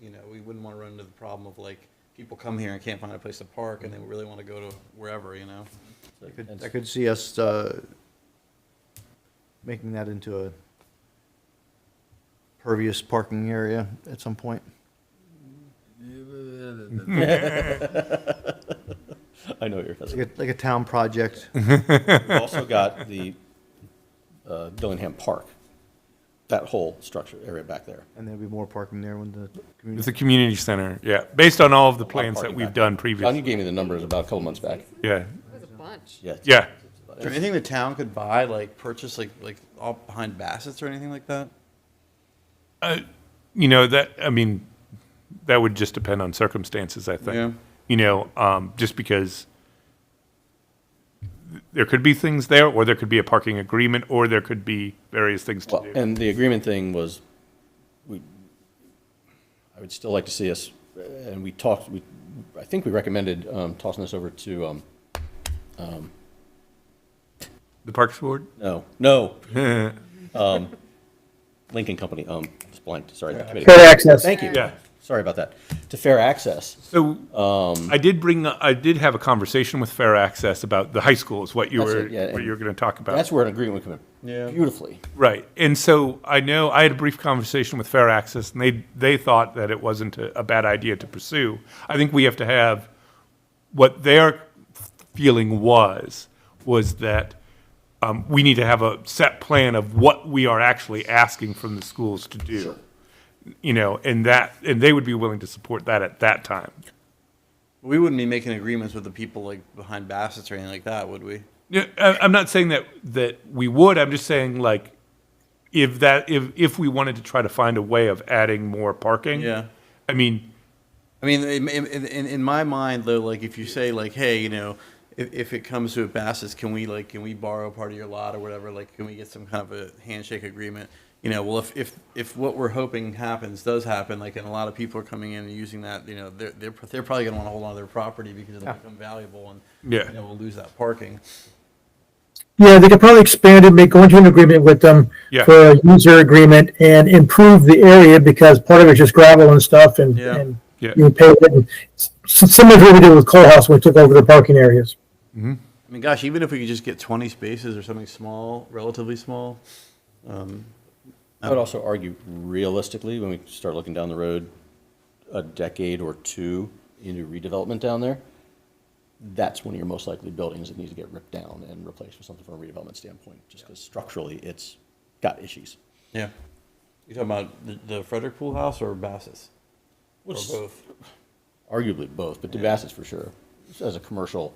A: you know, we wouldn't want to run into the problem of like people come here and can't find a place to park and they really want to go to wherever, you know?
E: I could see us making that into a pervious parking area at some point.
F: I know you're.
E: Like a town project.
F: We've also got the Dillingham Park, that whole structure area back there.
E: And there'll be more parking there when the
B: It's
E: community.
B: a community center. Yeah. Based on all of the
F: A lot of
B: plans that
F: parking
B: we've
F: back
B: done
F: there. John, you
B: previously.
F: gave me the numbers about a couple months back.
B: Yeah.
C: there's a bunch.
F: Yeah.
B: Yeah.
A: Is there anything the town could buy, like purchase, like all behind Bassett's or anything like that?
B: You know, that, I mean, that would just depend on circumstances, I think.
A: Yeah.
B: You know, just because there could be things there, or there could be a parking agreement, or there could be various things to
F: Well,
B: do.
F: and the agreement thing was, I would still like to see us, and we talked, I think we recommended tossing this over to,
B: The Parks Board?
F: no, Lincoln Company, just blanked, sorry. the committee.
H: Fair access.
F: Thank you.
B: Yeah.
F: Sorry about that. To fair access.
B: So I did have a conversation with Fair Access about the high school is what you
F: That's
B: were,
F: it, yeah,
B: what you were going to talk about.
F: That's where an agreement would come in beautifully.
B: Right. And so I know I had a brief conversation with Fair Access, and they thought that it wasn't a bad idea to pursue. I think we have to have what their feeling was that we need to have a set plan of what we are actually asking from the schools to do.
F: Sure.
B: You know, and they would be willing to support that at that time.
A: We wouldn't be making agreements with the people like behind Bassett's or anything like that, would we?
B: Yeah, I'm not saying that we would. I'm just saying, like, if we wanted to try to find a way of adding more parking.
A: Yeah.
B: I mean,
A: In my mind, though, like if you say like, hey, you know, if it comes to Bassett's, can we borrow part of your lot or whatever? Like, can we get some kind of a handshake agreement? you know, well, if what we're hoping does happen, like, and a lot of people are coming in and using that, you know, they're probably gonna wanna hold on to their property because it'll become valuable and,
B: Yeah.
A: you know, we'll lose that parking.
H: Yeah, they could probably expand it, go into an agreement with them
B: Yeah.
H: for a user agreement and improve the area because part of it's just gravel and stuff and,
A: Yeah.
H: and
B: Yeah.
H: you pave it. And similar to what we did with Cole House when we took over the parking areas.
A: I mean, gosh, even if we could just get 20 spaces or something small, relatively small,
F: I would also argue realistically, when we start looking down the road, a decade or two into redevelopment down there, that's one of your most likely buildings that needs to get ripped down and replaced with something from a redevelopment standpoint, just because structurally it's got issues.
A: yeah. You talking about the Frederick Pool House or Bassett's? Or
F: Which-
A: both?
F: Arguably both, but Debassets for sure, as a commercial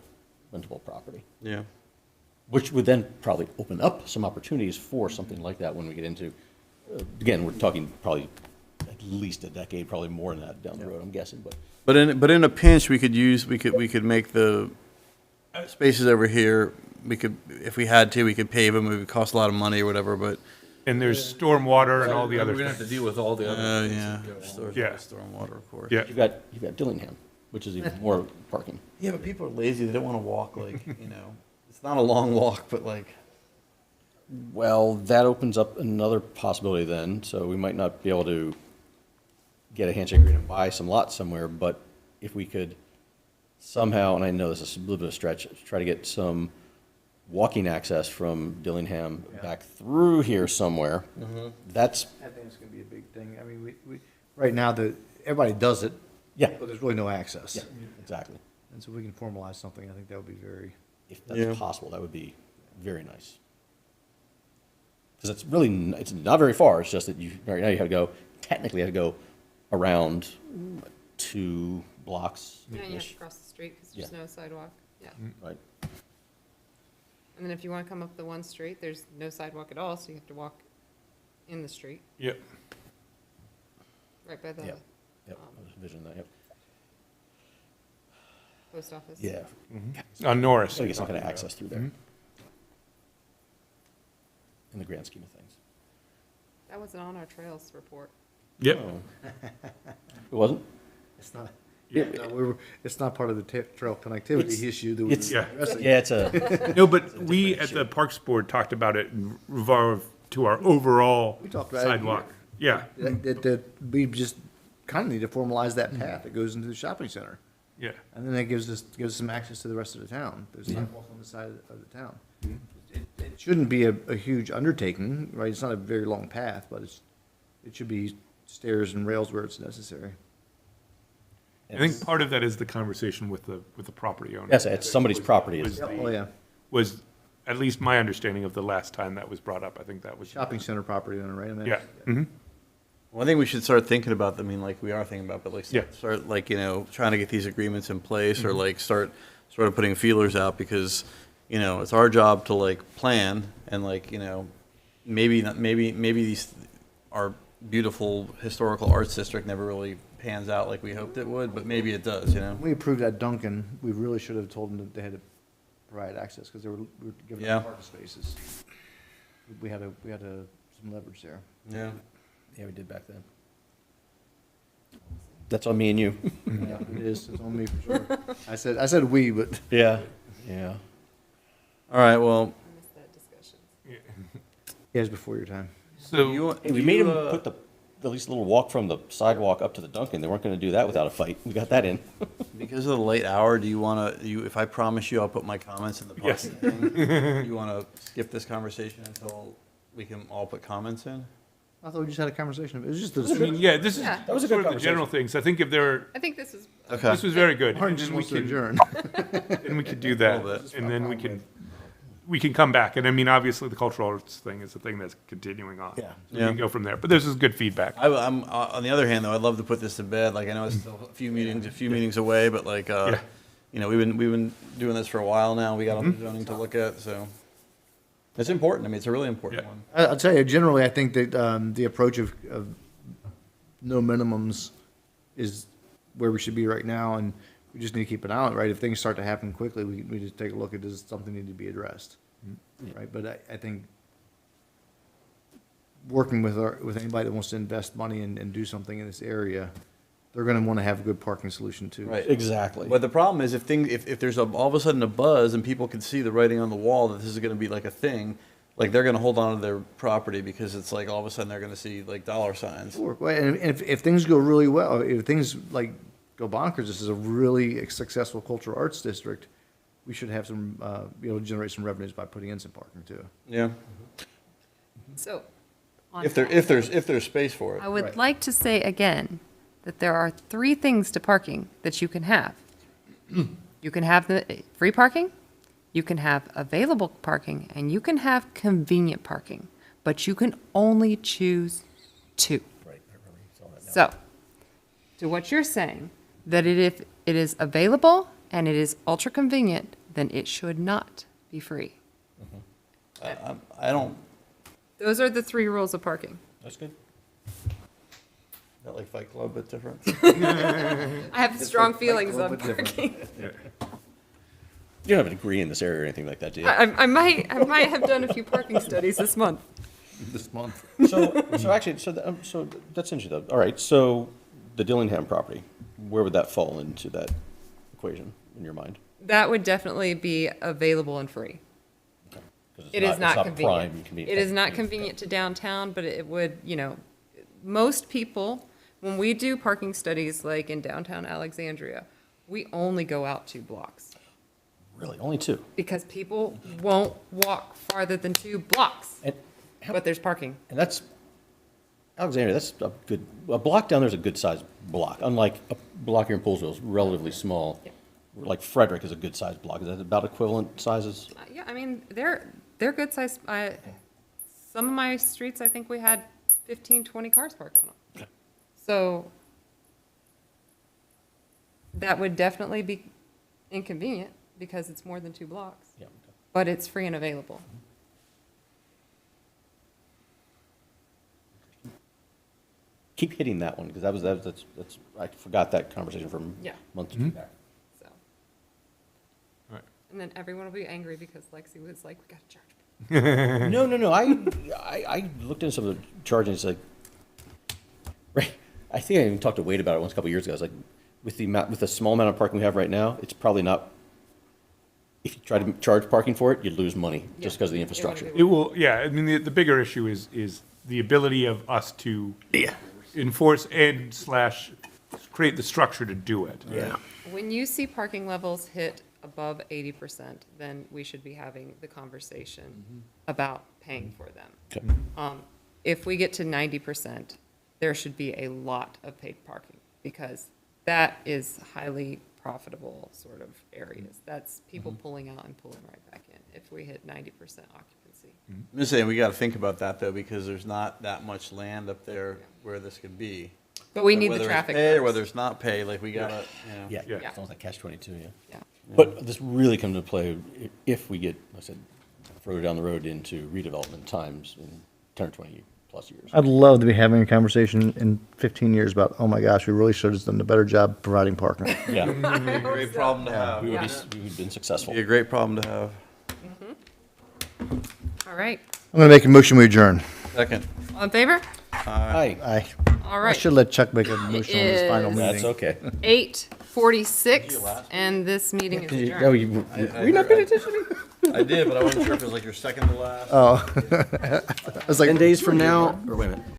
F: rentable property,
A: Yeah.
F: which would then probably open up some opportunities for something like that when we get into, again, we're talking probably at least a decade, probably more than that down the road, I'm guessing, but.
A: But in a pinch, we could make the spaces over here, if we had to, we could pave them, it would cost a lot of money or whatever, but,
B: And there's stormwater and all the other
I: We're gonna have to
B: things.
I: deal with all the other. things
A: yeah.
I: that go on.
B: Yeah.
A: Stormwater, of course.
B: Yeah.
F: You've got Dillingham, which is even more parking.
A: Yeah, but people are lazy, they don't wanna walk like, you know, it's not a long walk, but like,
F: Well, that opens up another possibility then, so we might not be able to get a handshake agreement and buy some lots somewhere, but if we could somehow, and I know this is a little bit of a stretch, try to get some walking access from Dillingham back through here somewhere, that's,
E: I think it's gonna be a big thing. I mean, right now, everybody does it,
F: yeah,
E: but there's really no access.
F: yeah, exactly.
E: And so if we can formalize something, I think that would be very,
F: If that's
A: Yeah.
F: possible, that would be very nice. Because it's really, it's not very far, it's just that right now you have to go, technically you have to go around 2 blocks.
C: Yeah, you have to cross the street because there's
F: Yeah.
C: no sidewalk, yeah.
F: Right,
C: And then if you want to come up the one street, there's no sidewalk at all, so you have to walk in the street,
B: Yeah.
C: right by the
F: yep, yep, I was envisioning that, yep.
C: post office.
F: Yeah,
B: On Norris.
F: gotta get some kind of access through there. In the grand scheme of things.
C: That wasn't on our trails report.
B: Yep.
F: It wasn't?
E: it's not,
B: Yeah.
E: no, it's not part of the trail connectivity issue that
F: It's,
E: we're
B: Yeah.
E: addressing.
F: yeah, it's a,
B: No, but we at the Parks Board talked about it in regard to our overall
E: We talked about it
B: sidewalk.
E: here.
B: Yeah,
E: That we just kind of need to formalize that path that goes into the shopping center.
B: yeah.
E: And then that gives us some access to the rest of the town. There's sidewalks on the side of the town. It shouldn't be a huge undertaking, right? It's not a very long path, but it should be stairs and rails where it's necessary.
B: I think part of that is the conversation with the property owner.
F: yes, it's somebody's property.
B: Was
F: It's-
E: Oh, yeah.
B: was at least my understanding of the last time that was brought up. I think that was.
E: Shopping center property owner, right? I mean,
B: Yeah. Mhm.
A: well, I think we should start thinking about, I mean, like, we are thinking about, but like,
B: Yeah.
A: start like, you know, trying to get these agreements in place, or like, start sort of putting feelers out, because, you know, it's our job to like plan, and like, you know, maybe these, our beautiful historical arts district never really pans out like we hoped it would, but maybe it does, you know?
E: When we approved that Duncan, we really should have told them that they had to provide access, because we were giving
A: Yeah.
E: them parking spaces. We had some leverage there.
A: Yeah.
F: Yeah, we did back then. That's on me and you.
E: Yeah, it is, it's on me for sure. I said we, but
F: Yeah, yeah.
A: All right, well,
C: I missed that discussion.
E: yeah, it's before your time.
B: So.
A: you,
F: Hey, we made them put at least a little walk from the sidewalk up to the Dunkin'. They weren't gonna do that without a fight. We got that in.
A: because of the late hour, do you wanna, if I promise you I'll put my comments in the
B: Yes.
A: parking thing, you wanna skip this conversation until we can all put comments in?
E: I thought we just had a conversation. It was just
B: I mean, yeah, this is
C: Yeah.
F: That was a
B: sort
F: good
B: of the general things. I think if there,
C: I think this is,
A: Okay.
B: this was very good.
E: Orange
B: And
E: just
B: then we
E: wants to
B: can,
E: adjourn.
B: and we could do
A: little
B: that.
A: bit.
B: And then we can come back. And I mean, obviously, the cultural arts thing is the thing that's continuing on.
F: Yeah.
B: So we
A: Yeah.
B: can go from there. But this is good feedback.
A: I'm, on the other hand, though, I'd love to put this to bed, like, I know it's still a few meetings away, but like,
B: Yeah.
A: you know, we've been doing this for a while now, we got all the zoning to look at, so. It's important, I mean, it's a really important
B: Yeah.
A: one.
E: I'll tell you, generally, I think that the approach of no minimums is where we should be right now, and we just need to keep an eye on it, right? If things start to happen quickly, we just take a look at, does something need to be addressed? Right, but I think working with anybody that wants to invest money and do something in this area, they're gonna wanna have a good parking solution too.
A: Right.
F: Exactly.
A: But the problem is if there's all of a sudden a buzz and people can see the writing on the wall that this is gonna be like a thing, like they're gonna hold on to their property because it's like all of a sudden they're gonna see like dollar signs.
E: Sure. Well, and if things go really well, if things like go bonkers, this is a really successful cultural arts district, we should have some, be able to generate some revenues by putting in some parking too.
A: Yeah.
C: So. on
A: If
C: that,
A: there's space for it.
C: I would
E: Right.
C: like to say again that there are 3 things to parking that you can have. You can have the free parking, you can have available parking, and you can have convenient parking, but you can only choose 2. So, to what you're saying, that if it is available and it is ultra convenient, then it should not be free.
A: I don't,
C: Those are the 3 rules of parking.
F: That's good.
A: not like Fight Club, but different.
C: I have strong feelings on parking.
J: You don't have a degree in this area or anything like that, do you?
C: I might have done a few parking studies this month.
E: This month.
J: So actually, so that's interesting though. All right, so the Dillingham property, where would that fall into that equation in your mind?
C: That would definitely be available and free.
J: 'Cause it's
C: It is not
J: prime
C: convenient.
J: and convenient.
C: It is not convenient to downtown, but it would, most people, when we do parking studies like in downtown Alexandria, we only go out 2 blocks
J: Really, only 2.
C: because people won't walk farther than 2 blocks,
J: And how-
C: but there's parking.
J: And that's, Alexandria, that's a block down there's a good sized block, unlike a block here in Poolesville is relatively small.
C: Yep.
J: Like Frederick is a good sized block. Is that about equivalent sizes?
C: Yeah, I mean, they're good size. Some of my streets, I think we had 15, 20 cars parked on them. So that would definitely be inconvenient because it's more than 2 blocks,
J: Yeah. Okay.
C: but it's free and available.
J: Keep hitting that one, because that's, I forgot that conversation from
C: Yeah.
J: a month or 2 back.
C: So,
B: Right.
C: and then everyone will be angry because Lexi was like, "We got to charge."
J: No. I looked into some of the charging. It's like, right. I think I even talked to Wade about it once a couple years ago. I was like, with the small amount of parking we have right now, it's probably not. If you try to charge parking for it, you'd lose money just because of the infrastructure.
B: It will, yeah, I mean, the bigger issue is the ability of us to enforce and / create the structure to do it.
J: Yeah.
C: When you see parking levels hit above 80%, then we should be having the conversation about paying for them.
J: Okay.
C: If we get to 90%, there should be a lot of paid parking because that is highly profitable sort of areas. That's people pulling out and pulling right back in if we hit 90% occupancy.
A: I'm just saying, we gotta think about that though, because there's not that much land up there where this could be.
C: But we need the
A: Whether it's
C: traffic.
A: pay or
C: first.
A: whether it's not pay, like we gotta,
J: Yeah.
B: Yeah.
J: It's almost like catch-22, yeah.
C: Yeah.
J: But this really comes into play if we get, like I said, further down the road into redevelopment times in 10 or 20 plus years.
E: I'd love to be having a conversation in 15 years about, oh my gosh, we really should have done a better job providing parking.
J: Yeah,
A: great problem to have.
J: we would have been successful.
A: Be a great problem to have.
C: All right.
E: I'm gonna make a motion, we adjourn.
A: Second.
C: All in favor?
J: Hi,
E: Aye.
C: All
E: I
C: right.
E: should let Chuck make a motion on his final
C: is-
E: meeting.
J: that's okay.
C: 8:46, and this meeting is adjourned.
J: No, were you not paying attention?
A: I did, but I wasn't sure if it was like your second to last.
E: Oh. I was like,
J: 10 days from now, or wait a minute.